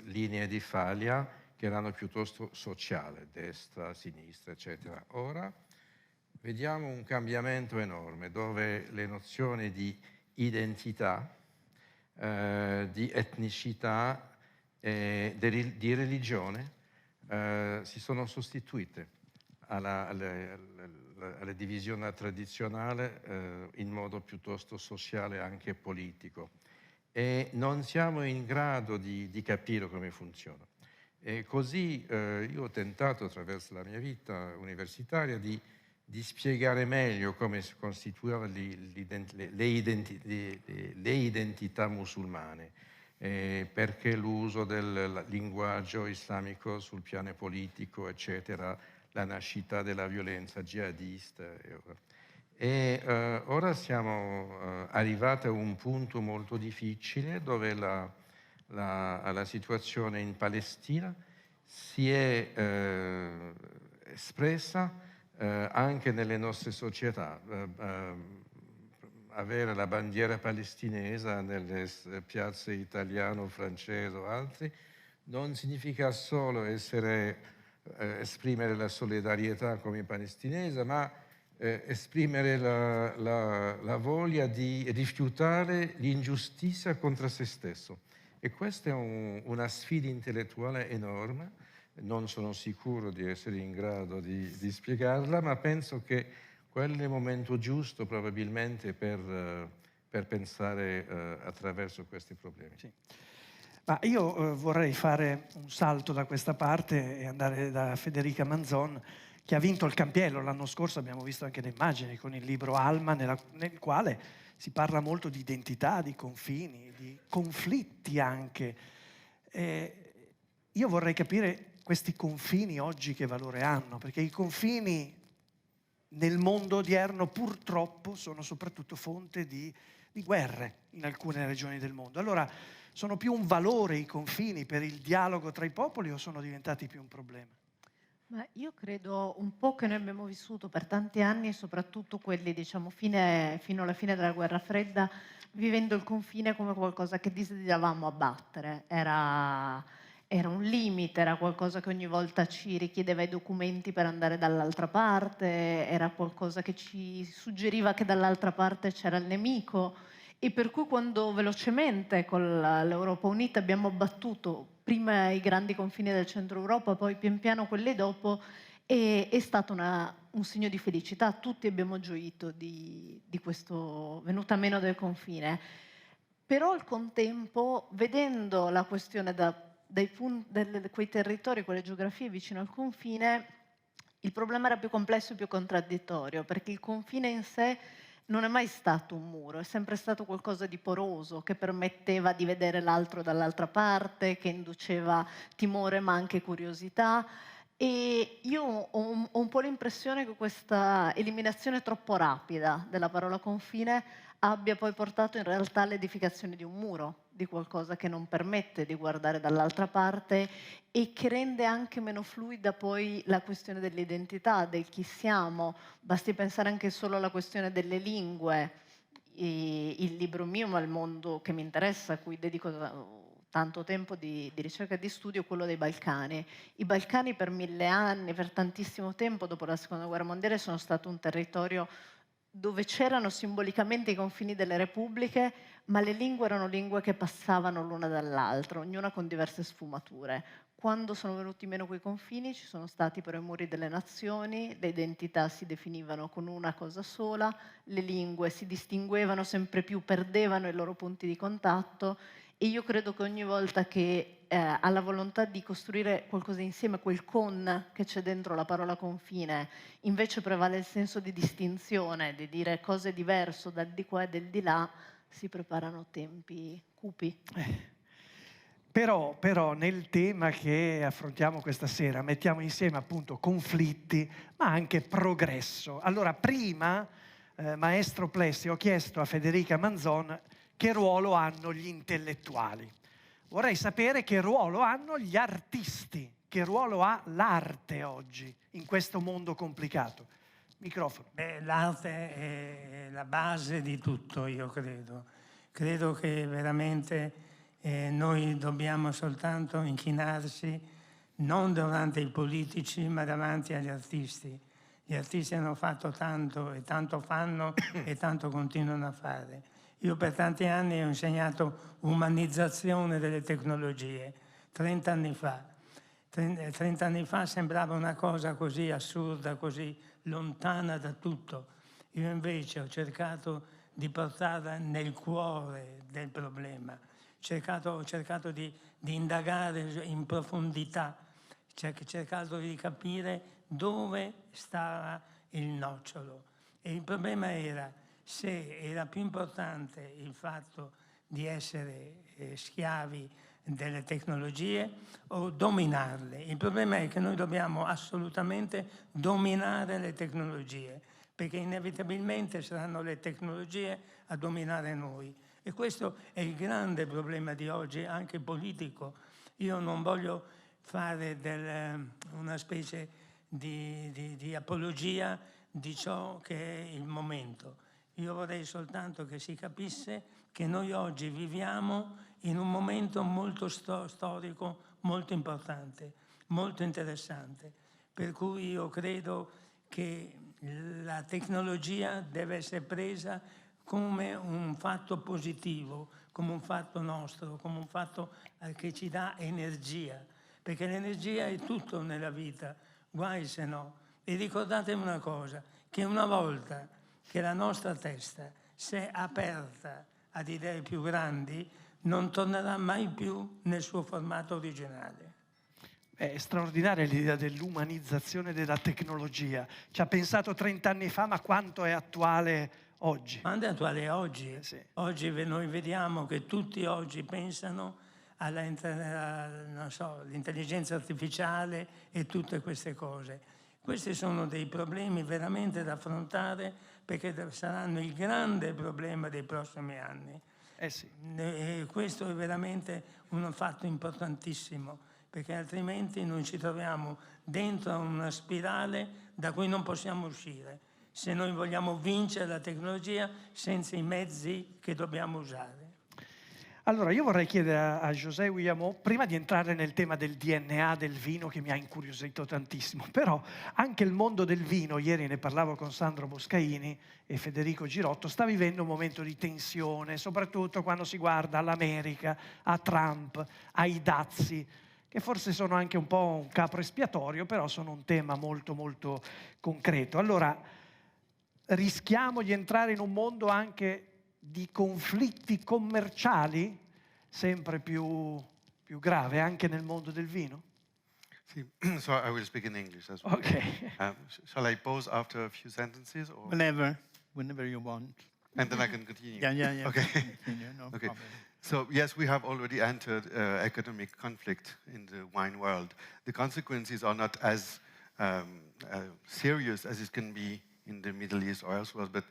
linee di faglia che erano piuttosto sociali, destra, sinistra, eccetera. Ora vediamo un cambiamento enorme dove le nozioni di identità, di etnicità e di religione si sono sostituite alla divisione tradizionale in modo piuttosto sociale e anche politico, e non siamo in grado di capire come funziona. E così io ho tentato attraverso la mia vita universitaria di spiegare meglio come si costituivano le identità musulmane, perché l'uso del linguaggio islamico sul piano politico, eccetera, la nascita della violenza jihadista. Ora siamo arrivati a un punto molto difficile dove la situazione in Palestina si è espressa anche nelle nostre società. Avere la bandiera palestinese nelle piazze italiane, francesi o altri non significa solo esprimere la solidarietà come palestinese, ma esprimere la voglia di rifiutare l'ingiustizia contro se stesso. E questa è una sfida intellettuale enorme. Non sono sicuro di essere in grado di spiegarla, ma penso che quello è il momento giusto probabilmente per pensare attraverso questi problemi. Sì. Ma io vorrei fare un salto da questa parte e andare da Federica Manzon, che ha vinto il Campiello l'anno scorso. Abbiamo visto anche le immagini con il libro Alma, nel quale si parla molto di identità, di confini, di conflitti anche. Io vorrei capire questi confini oggi che valore hanno, perché i confini nel mondo odierno purtroppo sono soprattutto fonte di guerre in alcune regioni del mondo. Allora, sono più un valore i confini per il dialogo tra i popoli o sono diventati più un problema? Ma io credo un po' che noi abbiamo vissuto per tanti anni, soprattutto quelli, diciamo, fino alla fine della guerra fredda, vivendo il confine come qualcosa che desideravamo abbattere. Era un limite, era qualcosa che ogni volta ci richiedeva i documenti per andare dall'altra parte, era qualcosa che ci suggeriva che dall'altra parte c'era il nemico, e per cui quando velocemente con l'Europa Unita abbiamo abbattuto prima i grandi confini del centro Europa, poi pian piano quelli dopo, è stato un segno di felicità. Tutti abbiamo gioito di questo venuta meno del confine. Però al contempo, vedendo la questione quei territori, quelle geografie vicino al confine, il problema era più complesso e più contraddittorio, perché il confine in sé non è mai stato un muro, è sempre stato qualcosa di poroso che permetteva di vedere l'altro dall'altra parte, che induceva timore ma anche curiosità. E io ho un po' l'impressione che questa eliminazione troppo rapida della parola confine abbia poi portato in realtà all'edificazione di un muro, di qualcosa che non permette di guardare dall'altra parte e che rende anche meno fluida poi la questione dell'identità, del chi siamo. Basti pensare anche solo alla questione delle lingue. Il libro mio, ma il mondo che mi interessa, a cui dedico tanto tempo di ricerca e di studio, quello dei Balcani. I Balcani per 1000 anni, per tantissimo tempo dopo la Seconda Guerra Mondiale, sono stato un territorio dove c'erano simbolicamente i confini delle repubbliche, ma le lingue erano lingue che passavano l'una dall'altra, ognuna con diverse sfumature. Quando sono venuti meno quei confini ci sono stati però i muri delle nazioni, le identità si definivano con una cosa sola, le lingue si distinguevano sempre più, perdevano i loro punti di contatto, e io credo che ogni volta che alla volontà di costruire qualcosa insieme, quel con che c'è dentro la parola confine, invece prevale il senso di distinzione, di dire cosa è diverso dal di qua e del di là, si preparano tempi cupi. Però nel tema che affrontiamo questa sera mettiamo insieme appunto conflitti, ma anche progresso. Allora, prima, maestro Plessi, ho chiesto a Federica Manzon che ruolo hanno gli intellettuali. Vorrei sapere che ruolo hanno gli artisti, che ruolo ha l'arte oggi in questo mondo complicato. Microfono. Beh, l'arte è la base di tutto, io credo. Credo che veramente noi dobbiamo soltanto inchinarci non davanti ai politici, ma davanti agli artisti. Gli artisti hanno fatto tanto e tanto fanno e tanto continuano a fare. Io per tanti anni ho insegnato umanizzazione delle tecnologie, 30 anni fa. 30 anni fa sembrava una cosa così assurda, così lontana da tutto. Io invece ho cercato di portarla nel cuore del problema. Ho cercato di indagare in profondità, cercato di capire dove stava il nocciolo. E il problema era se era più importante il fatto di essere schiavi delle tecnologie o dominarle. Il problema è che noi dobbiamo assolutamente dominare le tecnologie, perché inevitabilmente saranno le tecnologie a dominare noi. E questo è il grande problema di oggi, anche politico. Io non voglio fare una specie di apologia di ciò che è il momento. Io vorrei soltanto che si capisse che noi oggi viviamo in un momento molto storico, molto importante, molto interessante. Per cui io credo che la tecnologia deve essere presa come un fatto positivo, come un fatto nostro, come un fatto che ci dà energia, perché l'energia è tutto nella vita, guai se no. E ricordatevi una cosa, che una volta che la nostra testa si è aperta ad idee più grandi, non tornerà mai più nel suo formato originale. È straordinaria l'idea dell'umanizzazione della tecnologia. Ci ha pensato 30 anni fa, ma quanto è attuale oggi? Quanto è attuale oggi? Sì. Oggi noi vediamo che tutti oggi pensano all'intelligenza artificiale e tutte queste cose. Questi sono dei problemi veramente da affrontare, perché saranno il grande problema dei prossimi anni. Sì. E questo è veramente un fatto importantissimo, perché altrimenti noi ci troviamo dentro una spirale da cui non possiamo uscire, se noi vogliamo vincere la tecnologia senza i mezzi che dobbiamo usare. Allora, io vorrei chiedere a José Guillamot, prima di entrare nel tema del DNA del vino, che mi ha incuriosito tantissimo, però anche il mondo del vino, ieri ne parlavo con Sandro Boscaini e Federico Girotto, sta vivendo un momento di tensione, soprattutto quando si guarda all'America, a Trump, ai dazi, che forse sono anche un po' un capro espiatorio, però sono un tema molto molto concreto. Allora, rischiamo di entrare in un mondo anche di conflitti commerciali sempre più grave anche nel mondo del vino? Sì, so I will speak in English as well. Okay. Shall I pause after a few sentences? Or? Whenever you want. And then I can continue? Yeah. Okay. Continue, no Okay. problem. So yes, we have already entered economic conflict in the wine world. The consequences are not as serious as it can be in the Middle East or elsewhere, but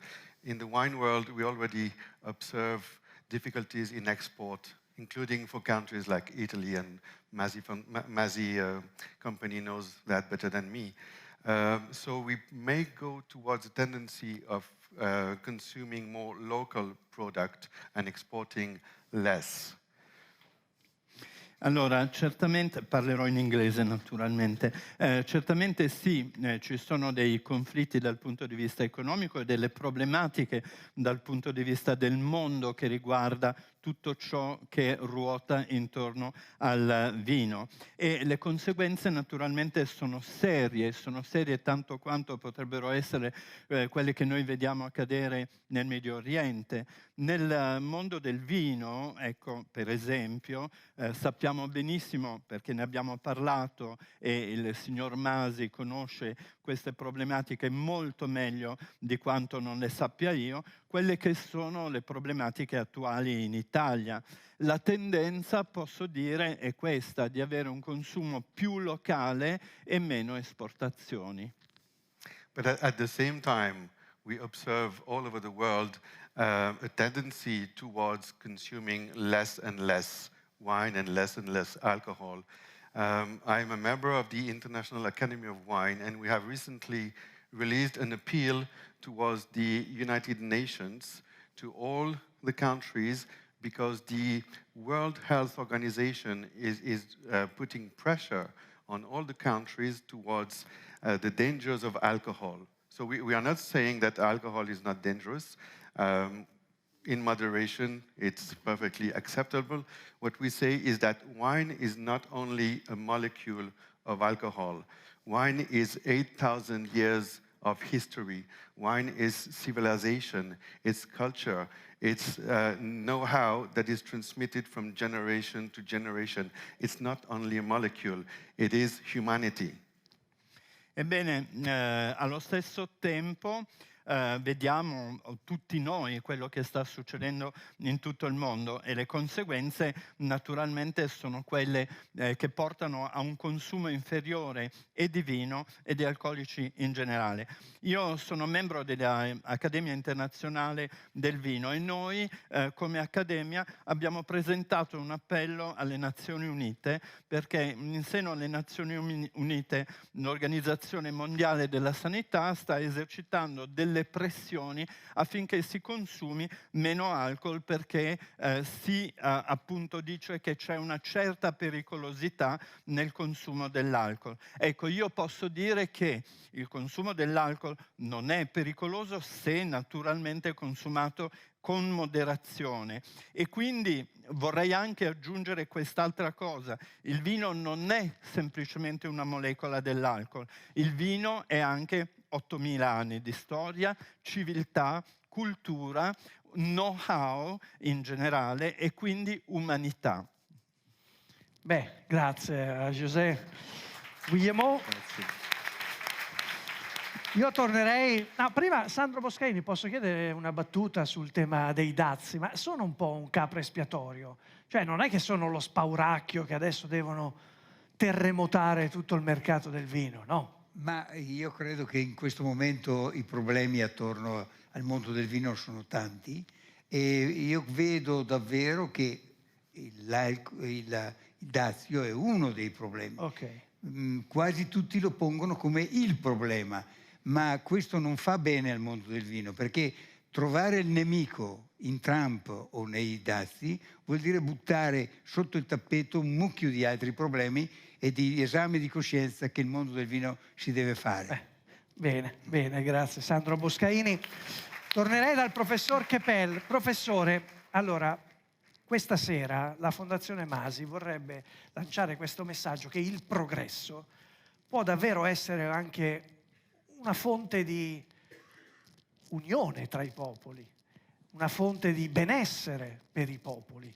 in the wine world, we already observe difficulties in export, including for countries like Italy, and Mazzi company knows that better than me. So we may go towards a tendency of consuming more local product and exporting less. Allora, certamente, parlerò in inglese naturalmente, certamente sì, ci sono dei conflitti dal punto di vista economico e delle problematiche dal punto di vista del mondo che riguarda tutto ciò che ruota intorno al vino, e le conseguenze naturalmente sono serie tanto quanto potrebbero essere quelle che noi vediamo accadere nel Medio Oriente. Nel mondo del vino, ecco, per esempio, sappiamo sappiamo benissimo, perché ne abbiamo parlato e il signor Masi conosce queste problematiche molto meglio di quanto non le sappia io, quelle che sono le problematiche attuali in Italia. La tendenza, posso dire, è questa, di avere un consumo più locale e meno esportazioni. But at the same time, we observe all over the world a tendency towards consuming less and less wine and less alcohol. I'm a member of the International Academy of Wine, and we have recently released an appeal towards the United Nations to all the countries, because the World Health Organization is putting pressure on all the countries towards the dangers of alcohol. So we are not saying that alcohol is not dangerous. In moderation, it's perfectly acceptable. What we say is that wine is not only a molecule of alcohol. Wine is 8,000 years of history. Wine is civilization, it's culture, it's know-how that is transmitted from generation to generation. It's not only a molecule, it is humanity. Ebbene, allo stesso tempo vediamo tutti noi quello che sta succedendo in tutto il mondo, e le conseguenze naturalmente sono quelle che portano a un consumo inferiore e di vino e di alcolici in generale. Io sono membro dell'Accademia Internazionale del Vino, e noi come Accademia abbiamo presentato un appello alle Nazioni Unite, perché in seno alle Nazioni Unite l'Organizzazione Mondiale della Sanità sta esercitando delle pressioni affinché si consumi meno alcol, perché si appunto dice che c'è una certa pericolosità nel consumo dell'alcol. Ecco, io posso dire che il consumo dell'alcol non è pericoloso se naturalmente consumato con moderazione. E quindi vorrei anche aggiungere quest'altra cosa: il vino non è semplicemente una molecola dell'alcol, il vino è anche 8.000 anni di storia, civiltà, cultura, know-how in generale e quindi umanità. Beh, grazie a José Guillemot. Io tornerei... No, prima, Sandro Boscaini, posso chiedere una battuta sul tema dei dazi? Ma sono un po' un capro espiatorio. Cioè, non è che sono lo spauracchio che adesso devono terremotare tutto il mercato del vino, no? Ma io credo che in questo momento i problemi attorno al mondo del vino sono tanti, e io vedo davvero che il dazio è uno dei problemi. Ok. Quasi tutti lo pongono come il problema, ma questo non fa bene al mondo del vino, perché trovare il nemico in Trump o nei dazi vuol dire buttare sotto il tappeto un mucchio di altri problemi e di esami di coscienza che il mondo del vino si deve fare. Bene, bene, grazie Sandro Boscaini. Tornerei dal professor Kepel. Professore, allora, questa sera la Fondazione Masi vorrebbe lanciare questo messaggio che il progresso può davvero essere anche una fonte di unione tra i popoli, una fonte di benessere per i popoli.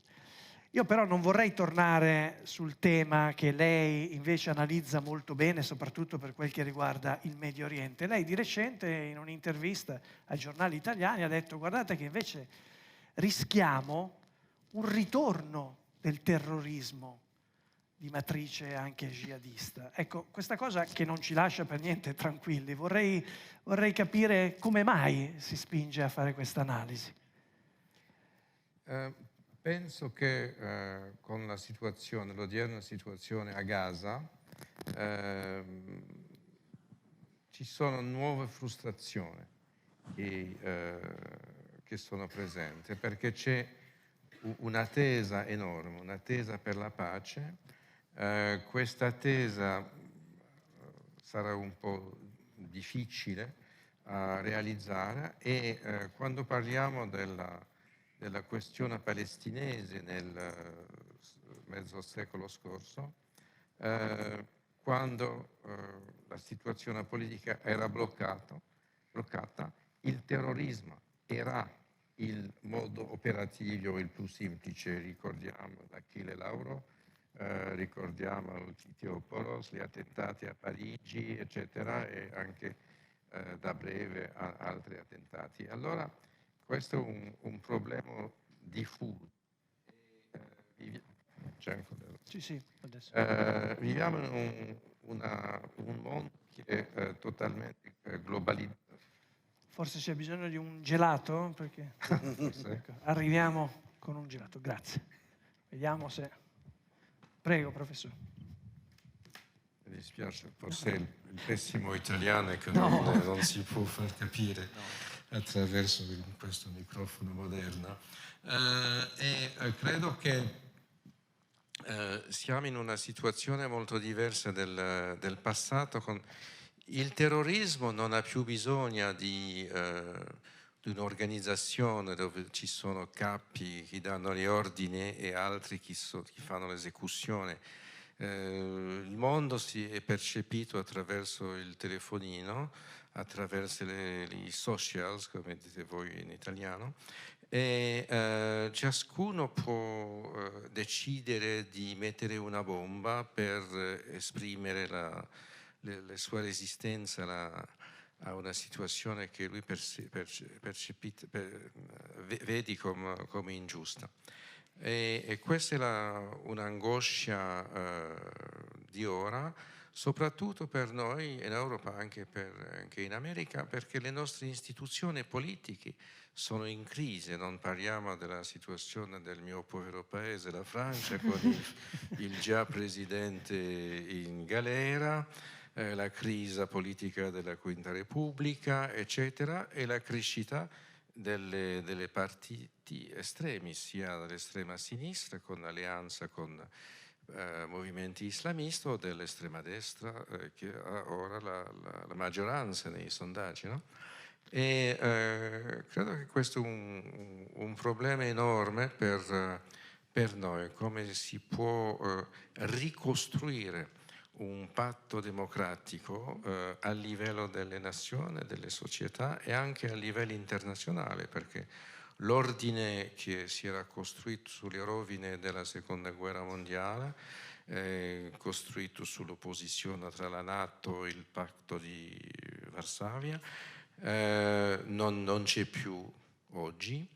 Io però non vorrei tornare sul tema che lei invece analizza molto bene, soprattutto per quel che riguarda il Medio Oriente. Lei di recente in un'intervista ai giornali italiani ha detto: guardate che invece rischiamo un ritorno del terrorismo di matrice anche jihadista. Ecco, questa cosa che non ci lascia per niente tranquilli. Vorrei capire come mai si spinge a fare questa analisi. Penso che con la situazione, l'odierna situazione a Gaza, ci sono nuove frustrazioni che sono presenti, perché c'è un'attesa enorme, un'attesa per la pace. Questa attesa sarà un po' difficile a realizzare, e quando parliamo della questione palestinese nel mezzo secolo scorso, quando la situazione politica era bloccata, il terrorismo era il modo operativo il più semplice. Ricordiamo Achille Lauro, ricordiamo il Chitiopolos, gli attentati a Parigi, eccetera, e anche da breve altri attentati. Allora, questo è un problema diffuso. C'è ancora? Sì, adesso. Viviamo in un mondo che è totalmente globalizzato. Forse c'è bisogno di un gelato? Perché ecco, arriviamo con un gelato, grazie. Vediamo se... Prego, professore. Mi dispiace, forse il pessimo italiano è che non si può far capire attraverso questo microfono moderno. Credo che siamo in una situazione molto diversa del passato. Il terrorismo non ha più bisogno di un'organizzazione dove ci sono capi che danno gli ordini e altri che fanno l'esecuzione. Il mondo si è percepito attraverso il telefonino, attraverso i socials, come dite voi in italiano, e ciascuno può decidere di mettere una bomba per esprimere la sua resistenza a una situazione che lui vedi come ingiusta. E questa è un'angoscia di ora, soprattutto per noi in Europa, anche in America, perché le nostre istituzioni politiche sono in crisi. Non parliamo della situazione del mio povero paese, la Francia, con il già presidente in galera, la crisi politica della Quinta Repubblica, eccetera, e la crescita delle partiti estremi, sia dell'estrema sinistra con l'alleanza con movimenti islamisti o dell'estrema destra che ha ora la maggioranza nei sondaggi, no? E credo che questo è un problema enorme per noi, come si può ricostruire un patto democratico a livello delle nazioni, delle società e anche a livello internazionale, perché l'ordine che si era costruito sulle rovine della Seconda Guerra Mondiale, costruito sull'opposizione tra la NATO e il patto di Varsavia, non c'è più oggi.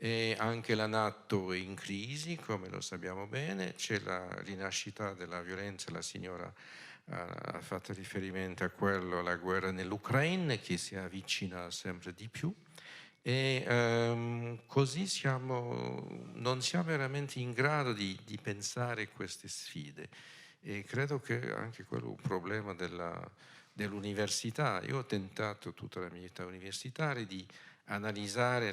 E anche la NATO è in crisi, come lo sappiamo bene, c'è la rinascita della violenza, la signora ha fatto riferimento a quello, la guerra nell'Ucraina che si avvicina sempre di più e così non siamo veramente in grado di pensare a queste sfide e credo che anche quello è un problema dell'università. Io ho tentato tutta la mia vita universitaria di analizzare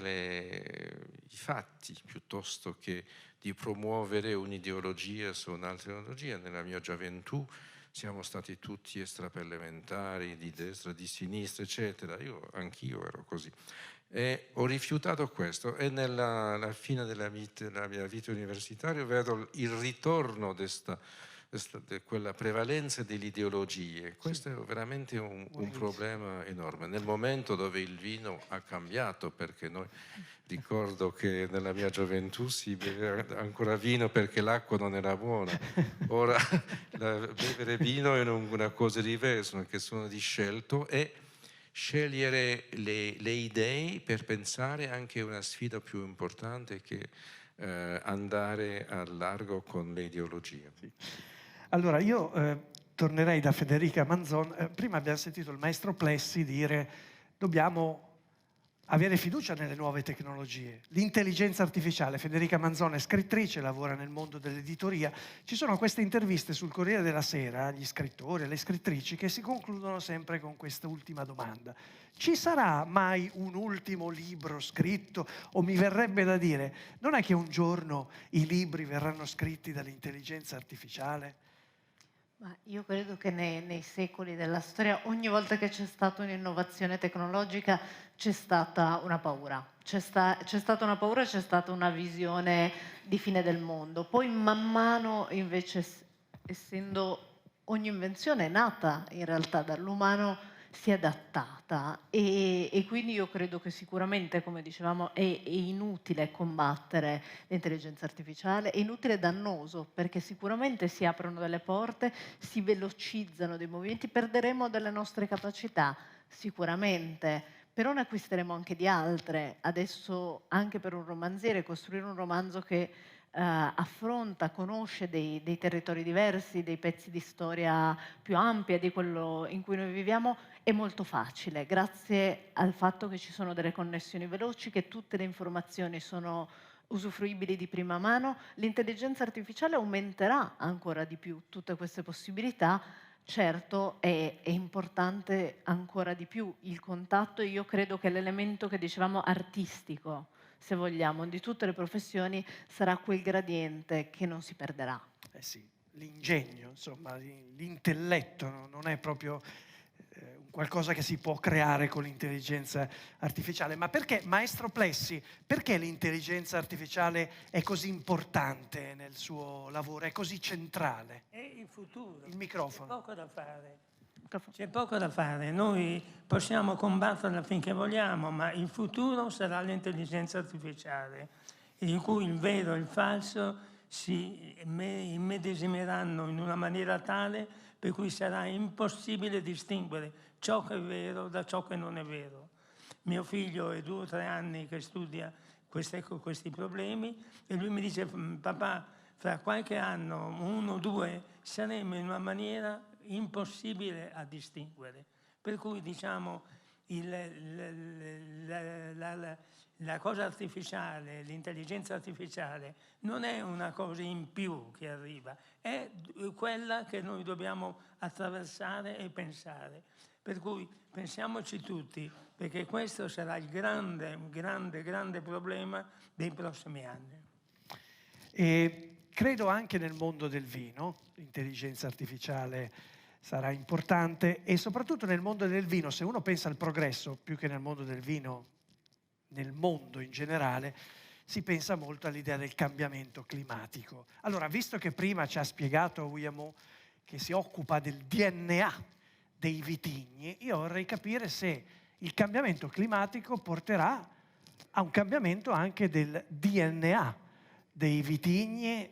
i fatti piuttosto che di promuovere un'ideologia su un'altra ideologia. Nella mia gioventù siamo stati tutti extraparlamentari di destra, di sinistra, eccetera. Anch'io ero così. E ho rifiutato questo e alla fine della mia vita universitaria vedo il ritorno di quella prevalenza delle ideologie. Questo è veramente un problema enorme. Nel momento dove il vino ha cambiato, perché ricordo che nella mia gioventù si beveva ancora vino perché l'acqua non era buona. Ora bere vino è una cosa diversa, che sono di scelto e scegliere le idee per pensare anche a una sfida più importante che andare a largo con le ideologie. Allora, io tornerei da Federica Manzon. Prima abbiamo sentito il maestro Plessi dire dobbiamo avere fiducia nelle nuove tecnologie. L'intelligenza artificiale, Federica Manzon è scrittrice, lavora nel mondo dell'editoria. Ci sono queste interviste sul Corriere della Sera, agli scrittori e alle scrittrici, che si concludono sempre con questa ultima domanda. Ci sarà mai un ultimo libro scritto? O mi verrebbe da dire, non è che un giorno i libri verranno scritti dall'intelligenza artificiale? Ma io credo che nei secoli della storia, ogni volta che c'è stata un'innovazione tecnologica, c'è stata una paura. C'è stata una paura, c'è stata una visione di fine del mondo. Poi man mano, invece, essendo ogni invenzione è nata in realtà dall'umano, si è adattata e quindi io credo che sicuramente, come dicevamo, è inutile combattere l'intelligenza artificiale, è inutile e dannoso, perché sicuramente si aprono delle porte, si velocizzano dei movimenti, perderemo delle nostre capacità, sicuramente, però ne acquisteremo anche di altre. Adesso anche per un romanziere costruire un romanzo che affronta, conosce dei territori diversi, dei pezzi di storia più ampia di quello in cui noi viviamo, è molto facile, grazie al fatto che ci sono delle connessioni veloci, che tutte le informazioni sono usufruibili di prima mano. L'intelligenza artificiale aumenterà ancora di più tutte queste possibilità. Certo, è importante ancora di più il contatto, e io credo che l'elemento che dicevamo artistico, se vogliamo, di tutte le professioni, sarà quel gradiente che non si perderà. Eh sì, l'ingegno, insomma, l'intelletto non è proprio qualcosa che si può creare con l'intelligenza artificiale. Ma perché, maestro Plessi, perché l'intelligenza artificiale è così importante nel suo lavoro, è così centrale? È il futuro. Il microfono. C'è poco da fare. C'è poco da fare. Noi possiamo combatterla finché vogliamo, ma il futuro sarà l'intelligenza artificiale, in cui il vero e il falso si immedesimeranno in una maniera tale per cui sarà impossibile distinguere ciò che è vero da ciò che non è vero. Mio figlio è 2 o 3 anni che studia questi problemi e lui mi dice: papà, fra qualche anno, 1 o 2, saremo in una maniera impossibile a distinguere. Per cui diciamo la cosa artificiale, l'intelligenza artificiale non è una cosa in più che arriva, è quella che noi dobbiamo attraversare e pensare. Per cui pensiamoci tutti, perché questo sarà il grande problema dei prossimi anni. E credo anche nel mondo del vino, l'intelligenza artificiale sarà importante, e soprattutto nel mondo del vino, se uno pensa al progresso, più che nel mondo del vino, nel mondo in generale, si pensa molto all'idea del cambiamento climatico. Allora, visto che prima ci ha spiegato Guillemot che si occupa del DNA dei vitigni, io vorrei capire se il cambiamento climatico porterà a un cambiamento anche del DNA dei vitigni,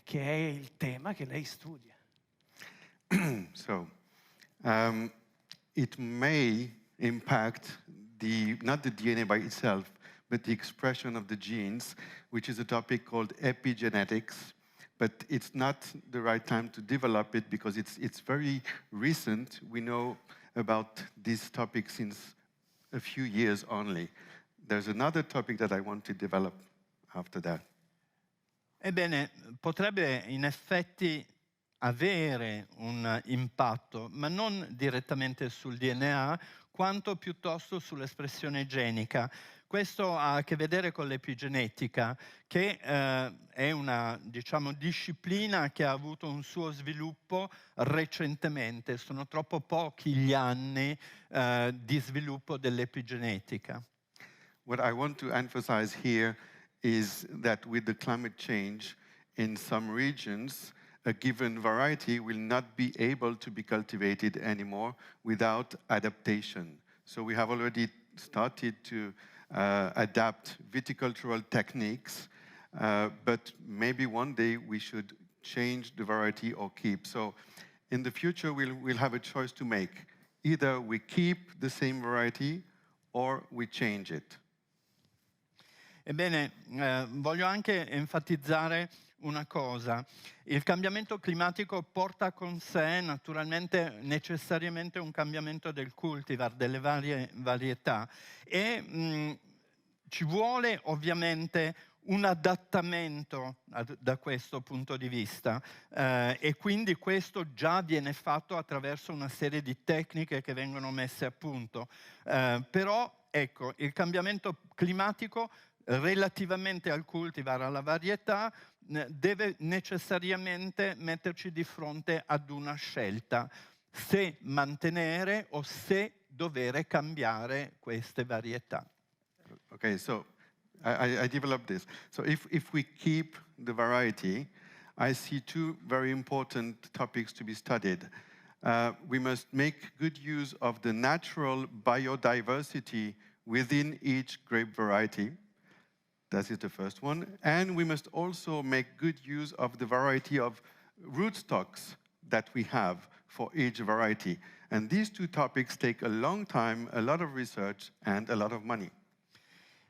che è il tema che lei studia. So, it may impact not the DNA by itself, but the expression of the genes, which is a topic called epigenetics. But it's not the right time to develop it because it's very recent. We know about this topic since a few years only. There's another topic that I want to develop after that. Ebbene, potrebbe in effetti avere un impatto, ma non direttamente sul DNA, quanto piuttosto sull'espressione genica. Questo ha a che vedere con l'epigenetica, che è una, diciamo, disciplina che ha avuto un suo sviluppo recentemente. Sono troppo pochi gli anni di sviluppo dell'epigenetica. What I want to emphasize here is that with the climate change, in some regions, a given variety will not be able to be cultivated anymore without adaptation. So we have already started to adapt viticultural techniques, but maybe one day we should change the variety or keep. So in the future, we'll have a choice to make. Either we keep the same variety or we change it. Ebbene, voglio anche enfatizzare una cosa. Il cambiamento climatico porta con sé naturalmente necessariamente un cambiamento del cultivar, delle varie varietà, e ci vuole ovviamente un adattamento da questo punto di vista, e quindi questo già viene fatto attraverso una serie di tecniche che vengono messe a punto. Però ecco, il cambiamento climatico relativamente al cultivar, alla varietà, deve necessariamente metterci di fronte ad una scelta, se mantenere o se dover cambiare queste varietà. Okay, so I developed this. So if we keep the variety, I see 2 very important topics to be studied. we must make good use of the natural biodiversity within each grape variety. That is the first one. And we must also make good use of the variety of rootstocks that we have for each variety. And these two topics take a long time, a lot of research, and a lot of money.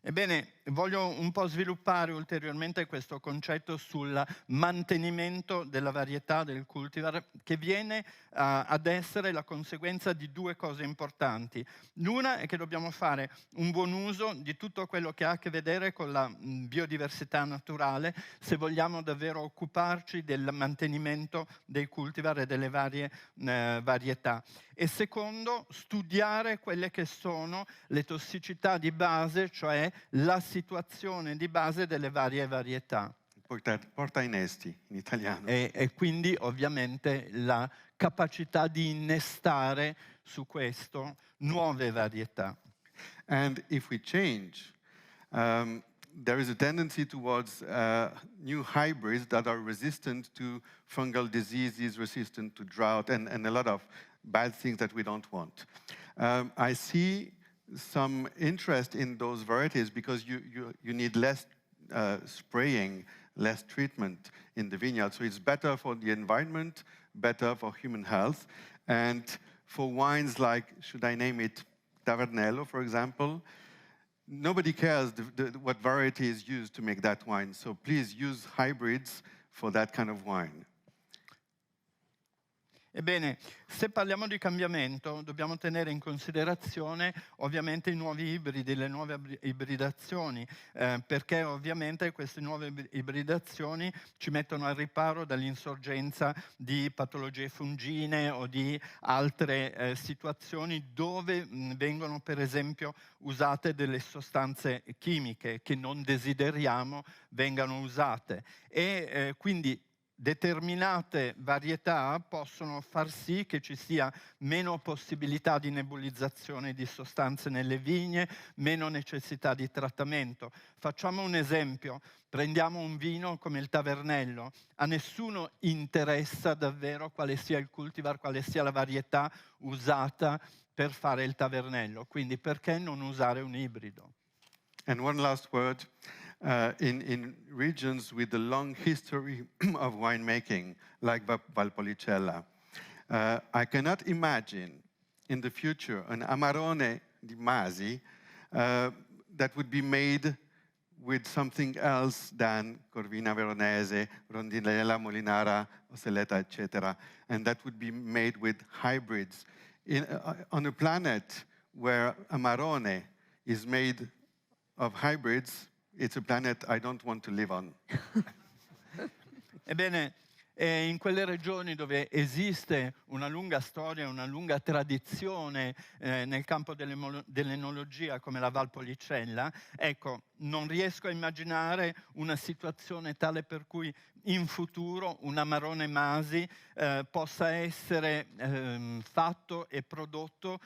Ebbene, voglio un po' sviluppare ulteriormente questo concetto sul mantenimento della varietà del cultivar, che viene ad essere la conseguenza di due cose importanti. L'una è che dobbiamo fare un buon uso di tutto quello che ha a che vedere con la biodiversità naturale se vogliamo davvero occuparci del mantenimento dei cultivar e delle varie varietà. E secondo, studiare quelle che sono le tossicità di base, cioè la situazione di base delle varie varietà. Porta innesti in italiano. E quindi ovviamente la capacità di innestare su questo nuove varietà. And if we change, there is a tendency towards new hybrids that are resistant to fungal diseases, resistant to drought, and a lot of bad things that we don't want. I see some interest in those varieties because you need less spraying, less treatment in the vineyard. So it's better for the environment, better for human health. And for wines like, should I name it, Tavernello, for example, nobody cares what variety is used to make that wine. So please use hybrids for that kind of wine. Ebbene, se parliamo di cambiamento, dobbiamo tenere in considerazione ovviamente i nuovi ibridi, le nuove ibridazioni, perché ovviamente queste nuove ibridazioni ci mettono al riparo dall'insorgenza di patologie fungine o di altre situazioni dove vengono per esempio usate delle sostanze chimiche che non desideriamo vengano usate. E quindi determinate varietà possono far sì che ci sia meno possibilità di nebulizzazione di sostanze nelle vigne, meno necessità di trattamento. Facciamo un esempio, prendiamo un vino come il Tavernello, a nessuno interessa davvero quale sia il cultivar, quale sia la varietà usata per fare il Tavernello, quindi perché non usare un ibrido? And one last word. In regions with a long history of winemaking, like Valpolicella, I cannot imagine in the future an Amarone di Masi that would be made with something else than Corvina Veronese, Rondinella Molinara, Oseleta, etc. And that would be made with hybrids. On a planet where Amarone is made of hybrids, it's a planet I don't want to live on. Ebbene, in quelle regioni dove esiste una lunga storia, una lunga tradizione nel campo dell'enologia come la Valpolicella, ecco, non riesco a immaginare una situazione tale per cui in futuro un Amarone Masi possa essere fatto e prodotto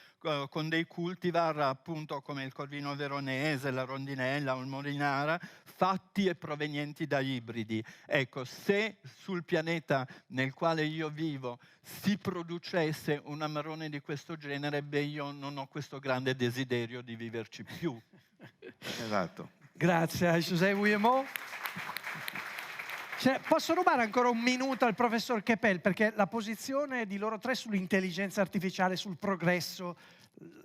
con dei cultivar appunto come il Corvino Veronese, la Rondinella o il Molinara, fatti e provenienti da ibridi. Ecco, se sul pianeta nel quale io vivo si producesse un Amarone di questo genere, beh, io non ho questo grande desiderio di viverci più. Esatto. Grazie a José Guillemot. Posso rubare ancora un minuto al professor Keppel, perché la posizione di loro tre sull'intelligenza artificiale, sul progresso,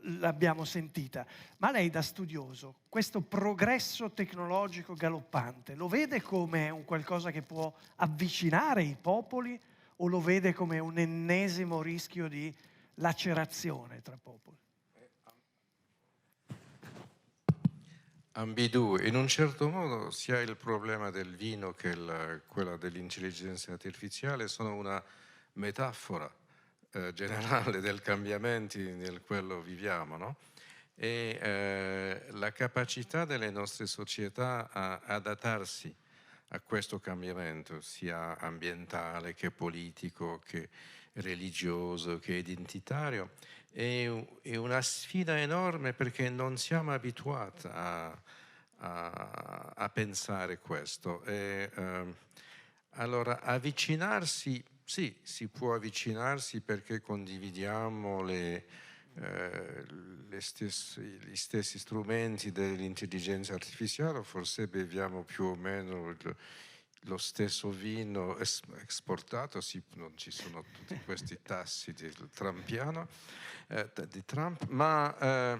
l'abbiamo sentita. Ma lei da studioso, questo progresso tecnologico galoppante, lo vede come un qualcosa che può avvicinare i popoli o lo vede come un ennesimo rischio di lacerazione tra popoli? Ambidue. In un certo modo sia il problema del vino che quella dell'intelligenza artificiale sono una metafora generale del cambiamento nel quale viviamo, no? E la capacità delle nostre società a adattarsi a questo cambiamento, sia ambientale che politico, che religioso, che identitario, è una sfida enorme perché non siamo abituati a pensare questo. Allora avvicinarsi sì, si può avvicinarsi perché condividiamo gli stessi strumenti dell'intelligenza artificiale, forse beviamo più o meno lo stesso vino esportato, non ci sono tutti questi tassi di Trump, ma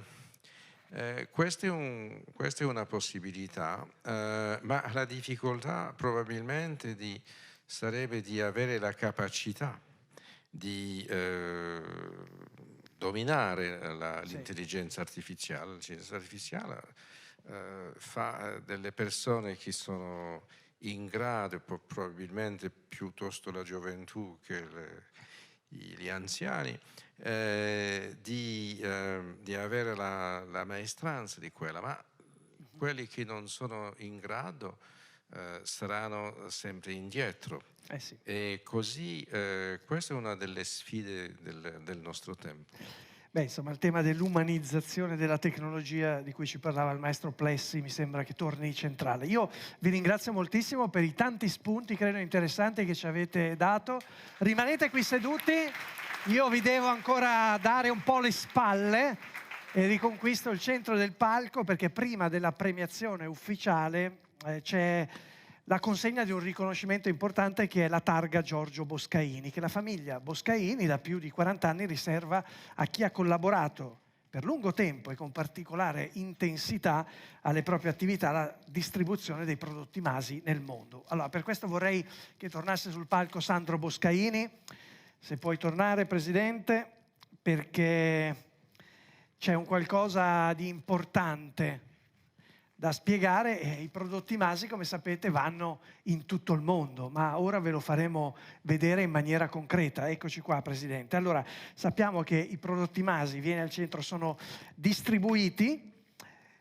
questa è una possibilità, ma la difficoltà probabilmente sarebbe di avere la capacità di dominare l'intelligenza artificiale. L'intelligenza artificiale fa delle persone che sono in grado, probabilmente piuttosto la gioventù che gli anziani, di avere la maestranza di quella, ma quelli che non sono in grado saranno sempre indietro. Sì. E così questa è una delle sfide del nostro tempo. Beh, insomma, il tema dell'umanizzazione della tecnologia di cui ci parlava il maestro Plessi mi sembra che torni centrale. Io vi ringrazio moltissimo per i tanti spunti, credo interessanti, che ci avete dato. Rimanete qui seduti, io vi devo ancora dare un po' le spalle e riconquisto il centro del palco, perché prima della premiazione ufficiale c'è la consegna di un riconoscimento importante, che è la targa Giorgio Boscaini, che la famiglia Boscaini da più di 40 anni riserva a chi ha collaborato per lungo tempo e con particolare intensità alle proprie attività alla distribuzione dei prodotti Masi nel mondo. Allora, per questo vorrei che tornasse sul palco Sandro Boscaini. Se puoi tornare, Presidente, perché c'è un qualcosa di importante da spiegare. I prodotti Masi, come sapete, vanno in tutto il mondo, ma ora ve lo faremo vedere in maniera concreta. Eccoci qua, Presidente. Allora, sappiamo che i prodotti Masi, vieni al centro, sono distribuiti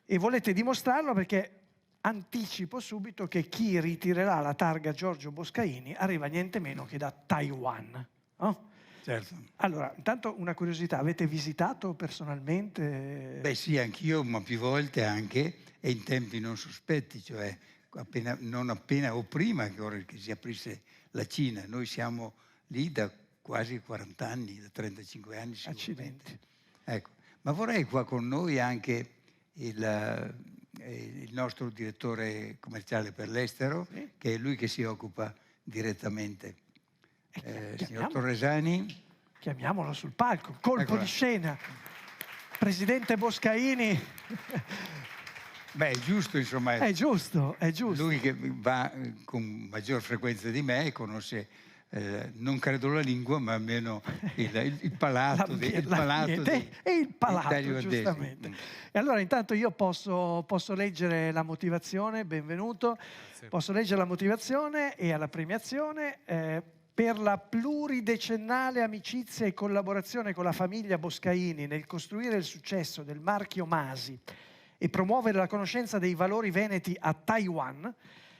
e volete dimostrarlo, perché anticipo subito che chi ritirerà la targa Giorgio Boscaini arriva niente meno che da Taiwan. Oh? Certo. Allora, intanto una curiosità, avete visitato personalmente? Beh sì, anch'io, ma più volte anche, e in tempi non sospetti, cioè non appena o prima che si aprisse la Cina. Noi siamo lì da quasi 40 anni, da 35 anni sicuramente. Accidenti. Ecco. Ma vorrei qua con noi anche il nostro direttore commerciale per l'estero, Sì. che è lui che si occupa direttamente. Signor Chiamiamo- Torresani. Chiamiamolo sul palco, colpo Eccola. di scena. Presidente Boscaini. Beh, è giusto, insomma. È giusto, è giusto. Lui che va con maggior frequenza di me e conosce, non credo la lingua, ma almeno il palato e il palato, taiwanesi. giustamente. E allora intanto io posso leggere la motivazione, benvenuto. Grazie. Posso leggere la motivazione e alla premiazione. Per la pluridecennale amicizia e collaborazione con la famiglia Boscaini nel costruire il successo del marchio Masi e promuovere la conoscenza dei valori veneti a Taiwan,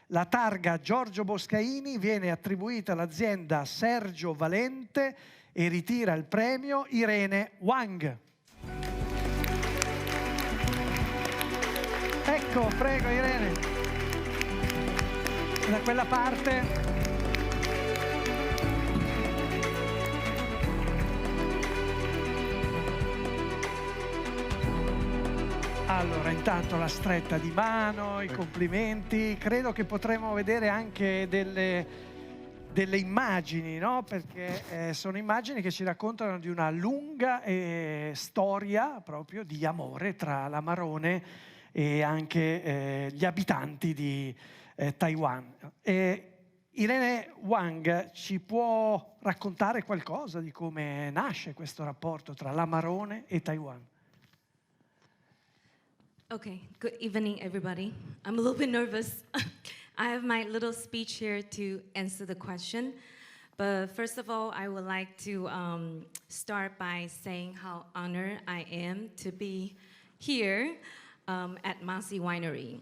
la targa Giorgio Boscaini viene attribuita all'azienda Sergio Valente e ritira il premio Irene Wang. Ecco, prego Irene. Da quella parte. Allora, intanto la stretta di mano, i complimenti. Credo che potremo vedere anche delle immagini, no? Perché sono immagini che ci raccontano di una lunga storia proprio di amore tra l'Amarone e anche gli abitanti di Taiwan. Irene Wang ci può raccontare qualcosa di come nasce questo rapporto tra l'Amarone e Taiwan? Okay, good evening, everybody. I'm a little bit nervous. I have my little speech here to answer the question. But first of all, I would like to start by saying how honored I am to be here at Masi Winery.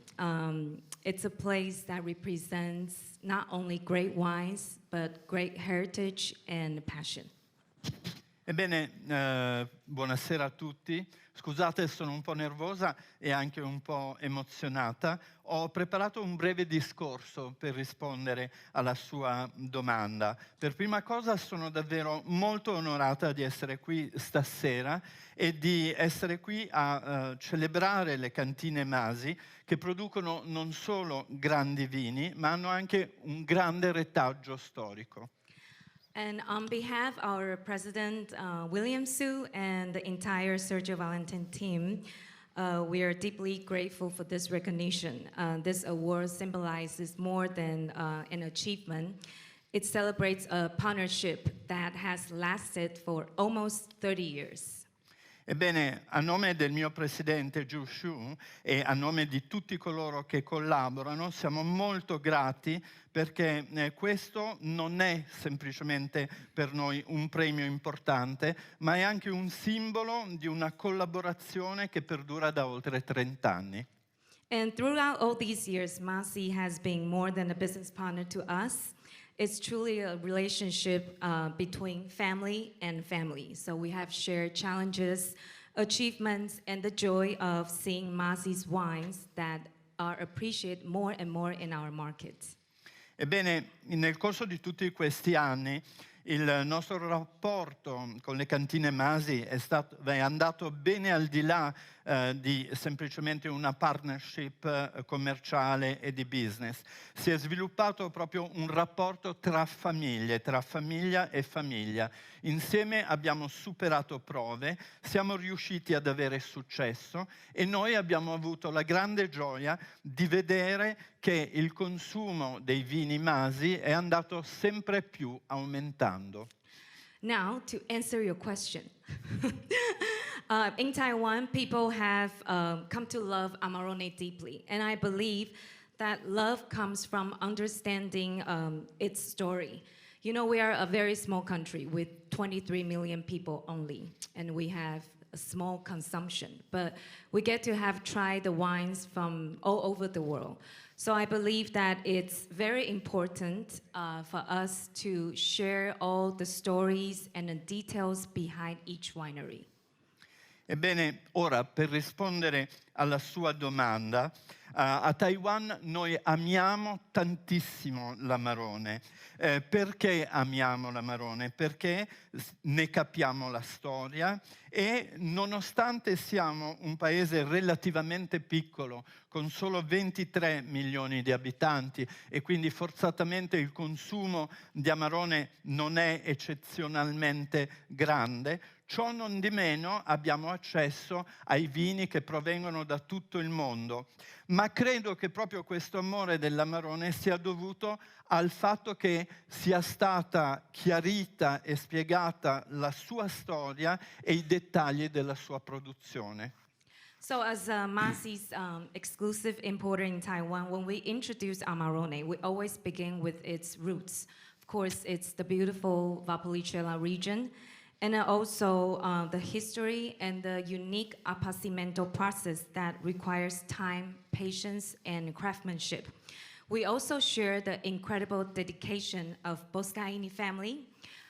It's a place that represents not only great wines, but great heritage and passion. Ebbene, buonasera a tutti. Scusate, sono un po' nervosa e anche un po' emozionata. Ho preparato un breve discorso per rispondere alla sua domanda. Per prima cosa sono davvero molto onorata di essere qui stasera e di essere qui a celebrare le cantine Masi, che producono non solo grandi vini, ma hanno anche un grande retaggio storico. And on behalf of our president, William Su, and the entire Sergio Valentin team, we are deeply grateful for this recognition. This award symbolizes more than an achievement. It celebrates a partnership that has lasted for almost 30 years. Ebbene, a nome del mio presidente Zhu Xu e a nome di tutti coloro che collaborano, siamo molto grati perché questo non è semplicemente per noi un premio importante, ma è anche un simbolo di una collaborazione che perdura da oltre 30 anni. And throughout all these years, Masi has been more than a business partner to us. It's truly a relationship between family and family. So we have shared challenges, achievements, and the joy of seeing Masi's wines that are appreciated more and more in our markets. Ebbene, nel corso di tutti questi anni, il nostro rapporto con le cantine Masi è andato bene al di là di semplicemente una partnership commerciale e di business. Si è sviluppato proprio un rapporto tra famiglie, tra famiglia e famiglia. Insieme abbiamo superato prove, siamo riusciti ad avere successo e noi abbiamo avuto la grande gioia di vedere che il consumo dei vini Masi è andato sempre più aumentando. Now, to answer your question. In Taiwan, people have come to love Amarone deeply. And I believe that love comes from understanding its story. You know, we are a very small country with 23 million people only. And we have a small consumption. But we get to have tried the wines from all over the world. So I believe that it's very important for us to share all the stories and the details behind each winery. Ebbene, ora per rispondere alla sua domanda, a Taiwan noi amiamo tantissimo l'Amarone. Perché amiamo l'Amarone? Perché ne capiamo la storia e nonostante siamo un paese relativamente piccolo, con solo 23 milioni di abitanti e quindi forzatamente il consumo di Amarone non è eccezionalmente grande, ciò non di meno abbiamo accesso ai vini che provengono da tutto il mondo. Ma credo che proprio questo amore dell'Amarone sia dovuto al fatto che sia stata chiarita e spiegata la sua storia e i dettagli della sua produzione. So as Masi's exclusive importer in Taiwan, when we introduce Amarone, we always begin with its roots. Of course, it's the beautiful Valpolicella region, and also the history and the unique appassimento process that requires time, patience, and craftsmanship. We also share the incredible dedication of Boscaini family,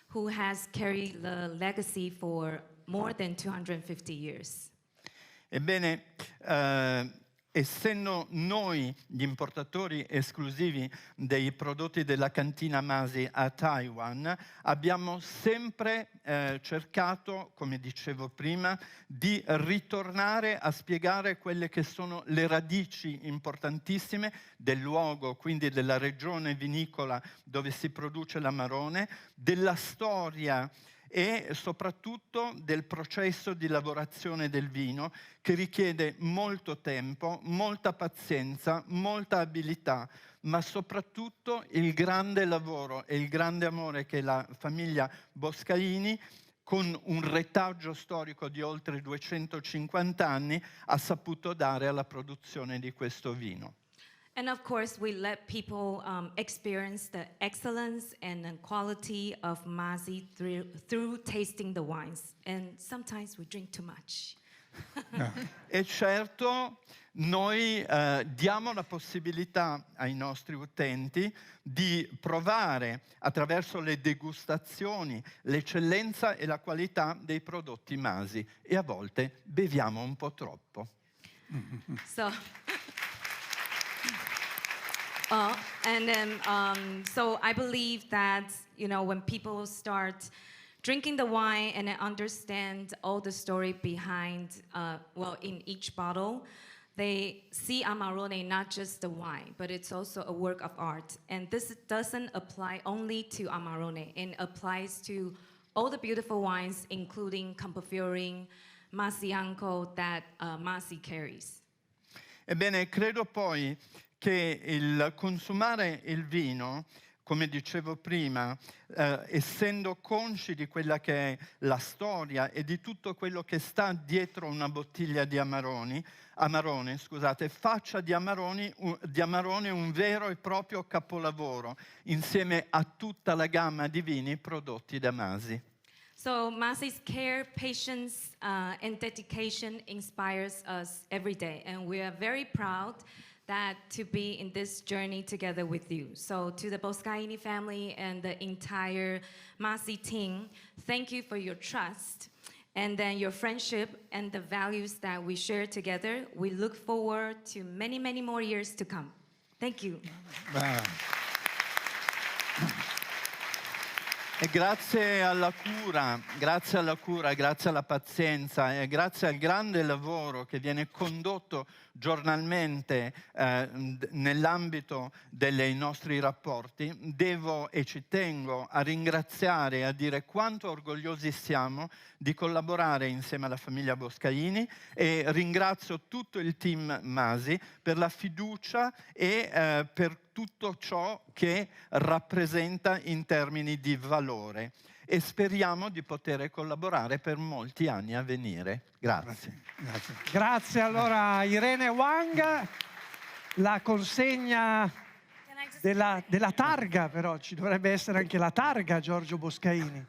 who has carried the legacy for more than 250 years. Ebbene, essendo noi gli importatori esclusivi dei prodotti della cantina Masi a Taiwan, abbiamo sempre cercato, come dicevo prima, di ritornare a spiegare quelle che sono le radici importantissime del luogo, quindi della regione vinicola dove si produce l'Amarone, della storia e soprattutto del processo di lavorazione del vino che richiede molto tempo, molta pazienza, molta abilità, ma soprattutto il grande lavoro e il grande amore che la famiglia Boscaini, con un retaggio storico di oltre 250 anni, ha saputo dare alla produzione di questo vino. And of course, we let people experience the excellence and the quality of Masi through tasting the wines. And sometimes we drink too much. No. E certo, noi diamo la possibilità ai nostri utenti di provare attraverso le degustazioni l'eccellenza e la qualità dei prodotti Masi e a volte beviamo un po' troppo. So, so I believe that, you know, when people start drinking the wine and understand all the story behind, well, in each bottle, they see Amarone not just the wine, but it's also a work of art. And this doesn't apply only to Amarone, it applies to all the beautiful wines, including Campofiore, Masianco, that Masi carries. Ebbene, credo poi che il consumare il vino, come dicevo prima, essendo consci di quella che è la storia e di tutto quello che sta dietro una bottiglia di Amarone, faccia di Amarone un vero e proprio capolavoro, insieme a tutta la gamma di vini prodotti da Masi. So Masi's care, patience, and dedication inspires us every day, and we are very proud that to be in this journey together with you. So to the Boscaini family and the entire Masi team, thank you for your trust and then your friendship and the values that we share together. We look forward to many, many more years to come. Thank you. Wow. E grazie alla cura, grazie alla pazienza e grazie al grande lavoro che viene condotto giornalmente nell'ambito dei nostri rapporti, devo e ci tengo a ringraziare e a dire quanto orgogliosi siamo di collaborare insieme alla famiglia Boscaini e ringrazio tutto il team Masi per la fiducia e per tutto ciò che rappresenta in termini di valore e speriamo di poter collaborare per molti anni a venire. Grazie. Grazie allora Irene Wang. La consegna della targa, però ci dovrebbe essere anche la targa Giorgio Boscaini.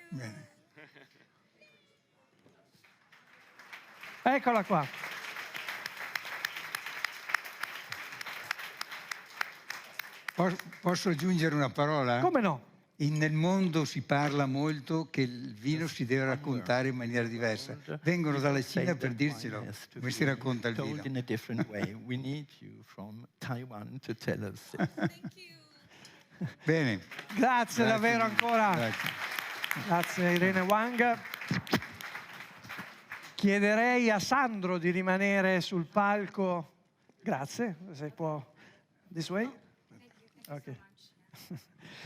Bene. Eccola qua. Posso aggiungere una parola? Come no? Nel mondo si parla molto che il vino si deve raccontare in maniera diversa. Vengono dalla Cina per dircelo come si racconta il vino. In a different way. We need you from Taiwan to tell us. Bene. Grazie davvero ancora. Grazie Irene Wang. Chiederei a Sandro di rimanere sul palco. Grazie, se può. This way? Okay.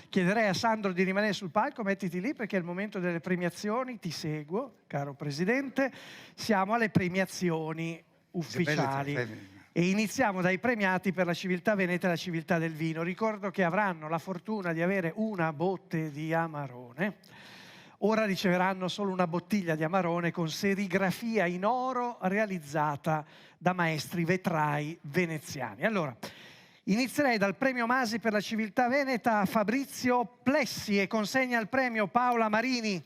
Chiederei a Sandro di rimanere sul palco, mettiti lì perché è il momento delle premiazioni, ti seguo, caro Presidente. Siamo alle premiazioni ufficiali e iniziamo dai premiati per la civiltà veneta e la civiltà del vino. Ricordo che avranno la fortuna di avere una botte di Amarone. Ora riceveranno solo una bottiglia di Amarone con serigrafia in oro realizzata da maestri vetrai veneziani. Allora, inizierei dal premio Masi per la civiltà veneta a Fabrizio Plessi e consegna il premio Paola Marini,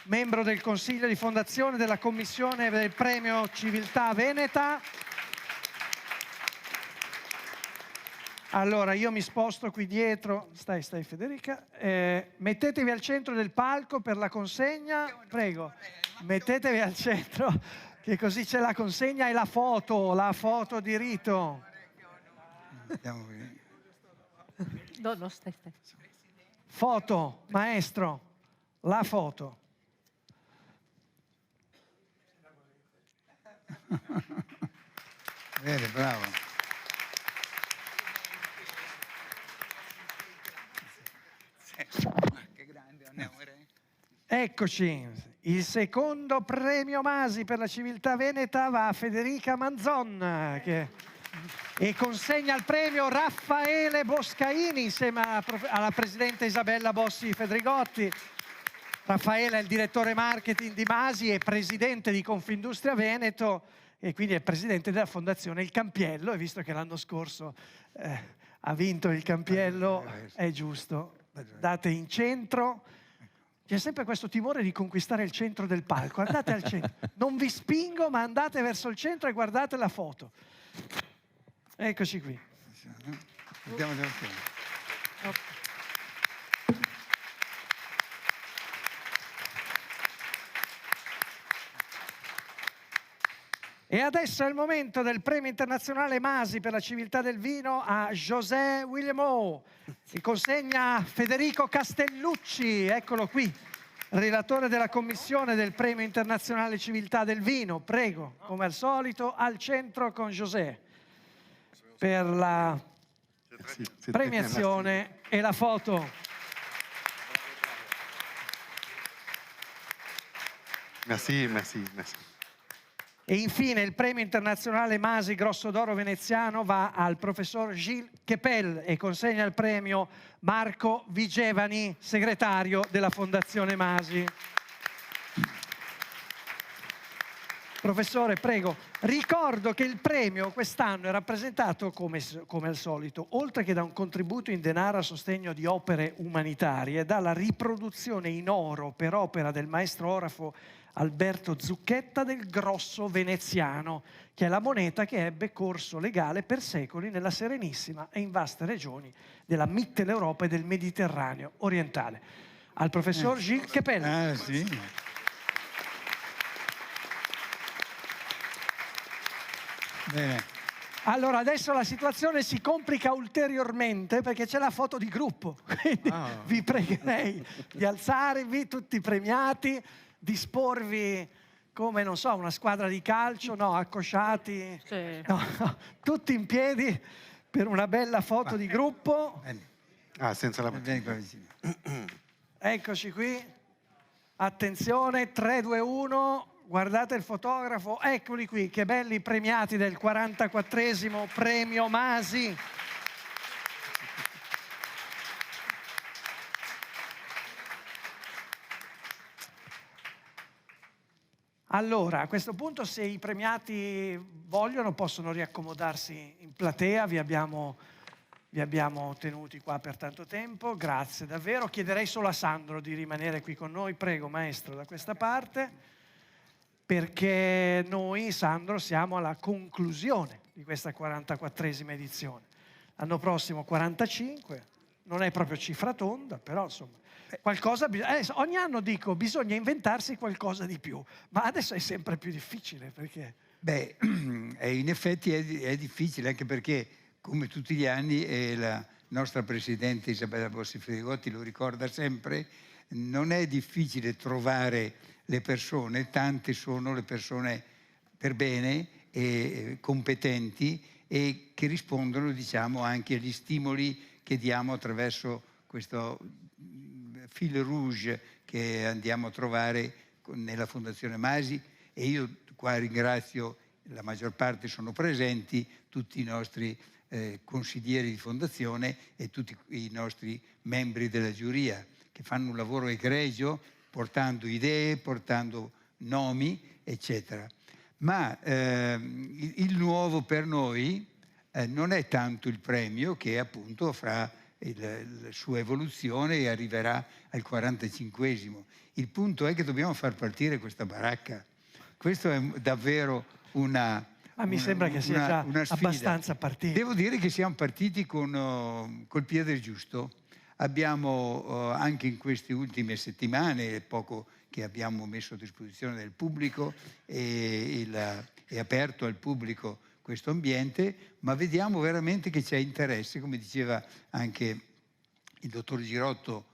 membro del Consiglio di Fondazione della Commissione del Premio Civiltà Veneta. Allora, io mi sposto qui dietro. Stai Federica. Mettetevi al centro del palco per la consegna. Prego, mettetevi al centro, che così c'è la consegna e la foto di rito. No, stai. Foto, maestro, la foto. Bene, bravo. Che grande, Eccoci, il secondo premio Masi per la civiltà veneta va a Federica Manzon e consegna il premio Raffaele Boscaini insieme alla presidente Isabella Bossi Fedrigotti. Raffaele è il direttore marketing di Masi e presidente di Confindustria Veneto e quindi è presidente della fondazione Il Campiello, e visto che l'anno scorso ha vinto il Campiello è giusto. Date in centro. C'è sempre questo timore di conquistare il centro del palco. Andate al centro. Non vi spingo, ma andate verso il centro e guardate la foto. Eccoci qui. Andiamo davanti. E adesso è il momento del premio internazionale Masi per la civiltà del vino a José Williamo, che consegna Federico Castellucci, eccolo qui, relatore della commissione del premio internazionale civiltà del vino. Prego, come al solito, al centro con José per la premiazione e la foto. Merci, merci, merci. E infine il premio internazionale Masi Grosso d'Oro veneziano va al professor Gilles Kepel e consegna il premio Marco Vigevani, segretario della Fondazione Masi. Professore, prego. Ricordo che il premio quest'anno è rappresentato, come al solito, oltre che da un contributo in denaro a sostegno di opere umanitarie, dalla riproduzione in oro per opera del maestro orafo Alberto Zucchetta del Grosso veneziano, che è la moneta che ebbe corso legale per secoli nella serenissima e in vaste regioni della Mitteleuropa e del Mediterraneo orientale. Al professor Gilles Kepel. Sì. Bene. Allora, adesso la situazione si complica ulteriormente perché c'è la foto di gruppo. Quindi vi pregherei di alzarvi tutti premiati, disporvi come, non so, una squadra di calcio, no, accosciati, Sì. no, tutti in piedi per una bella foto di gruppo. Senza la Vieni qua vicino. Eccoci qui. Attenzione, 3, 2, 1. Guardate il fotografo, eccoli qui, che belli premiati del 44esimo premio Masi. Allora, a questo punto, se i premiati vogliono, possono riaccomodarsi in platea. Vi abbiamo tenuti qua per tanto tempo, grazie davvero. Chiederei solo a Sandro di rimanere qui con noi, prego maestro, da questa parte, perché noi, Sandro, siamo alla conclusione di questa 44esima edizione. L'anno prossimo 45, non è proprio cifra tonda, però insomma, qualcosa ogni anno dico bisogna inventarsi qualcosa di più, ma adesso è sempre più difficile perché... Beh, in effetti è difficile, anche perché, come tutti gli anni, la nostra Presidente Isabella Bossi Federigotti lo ricorda sempre, non è difficile trovare le persone, tante sono le persone per bene e competenti e che rispondono, diciamo, anche agli stimoli che diamo attraverso questo fil rouge che andiamo a trovare nella Fondazione Masi. E io qua ringrazio, la maggior parte sono presenti, tutti i nostri consiglieri di fondazione e tutti i nostri membri della giuria, che fanno un lavoro egregio, portando idee, portando nomi, eccetera. Ma il nuovo per noi non è tanto il premio, che appunto fra la sua evoluzione e arriverà al 45esimo. Il punto è che dobbiamo far partire questa baracca. Questo è davvero una... Ma mi sembra che sia già una sfida. abbastanza partito. Devo dire che siamo partiti col piede giusto. Abbiamo anche in queste ultime settimane, poco che abbiamo messo a disposizione del pubblico e aperto al pubblico questo ambiente, ma vediamo veramente che c'è interesse, come diceva anche il dottor Girotto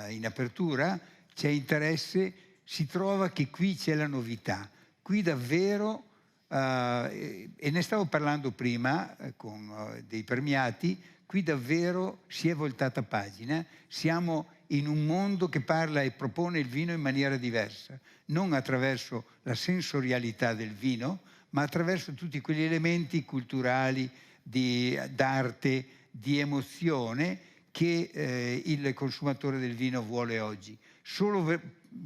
in apertura, c'è interesse, si trova che qui c'è la novità, qui davvero, e ne stavo parlando prima con dei premiati, qui davvero si è voltata pagina, siamo in un mondo che parla e propone il vino in maniera diversa, non attraverso la sensorialità del vino, ma attraverso tutti quegli elementi culturali, d'arte, di emozione che il consumatore del vino vuole oggi. Solo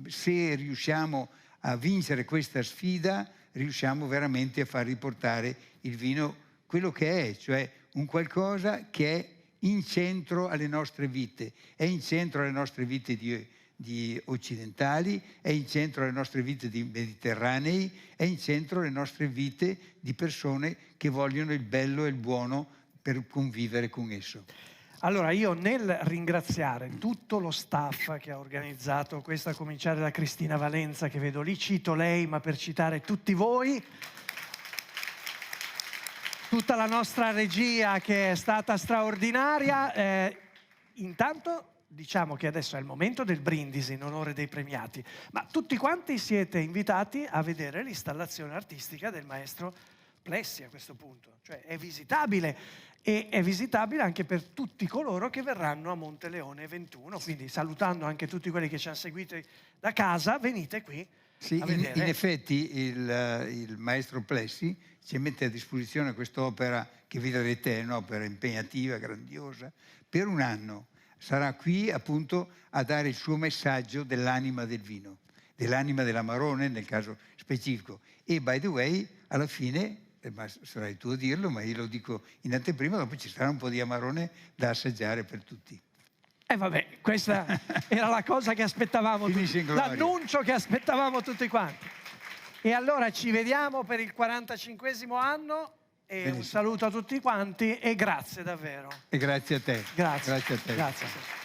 se riusciamo a vincere questa sfida, riusciamo veramente a far riportare il vino quello che è, cioè un qualcosa che è in centro alle nostre vite, è in centro alle nostre vite occidentali, è in centro alle nostre vite di mediterranei, è in centro alle nostre vite di persone che vogliono il bello e il buono per convivere con esso. Allora, io nel ringraziare tutto lo staff che ha organizzato questo, a cominciare da Cristina Valenza, che vedo lì, cito lei, ma per citare tutti voi, tutta la nostra regia che è stata straordinaria, intanto diciamo che adesso è il momento del brindisi in onore dei premiati, ma tutti quanti siete invitati a vedere l'installazione artistica del maestro Plessi a questo punto, cioè è visitabile, e è visitabile anche per tutti coloro che verranno a Monteleone 21, quindi salutando anche tutti quelli che ci hanno seguito da casa, venite qui a vedere. In effetti il maestro Plessi ci mette a disposizione quest'opera che vedrete, è un'opera impegnativa, grandiosa, per un anno. Sarà qui appunto a dare il suo messaggio dell'anima del vino, dell'anima dell'Amarone nel caso specifico. E by the way, alla fine, ma sarai tu a dirlo, ma io lo dico in anteprima, dopo ci sarà un po' di Amarone da assaggiare per tutti. Vabbè, questa era la cosa che aspettavamo tutti, l'annuncio che aspettavamo tutti quanti. E allora ci vediamo per il 45esimo anno e Benissimo. un saluto a tutti quanti e grazie davvero. E grazie a te. Grazie. Grazie a te. Grazie.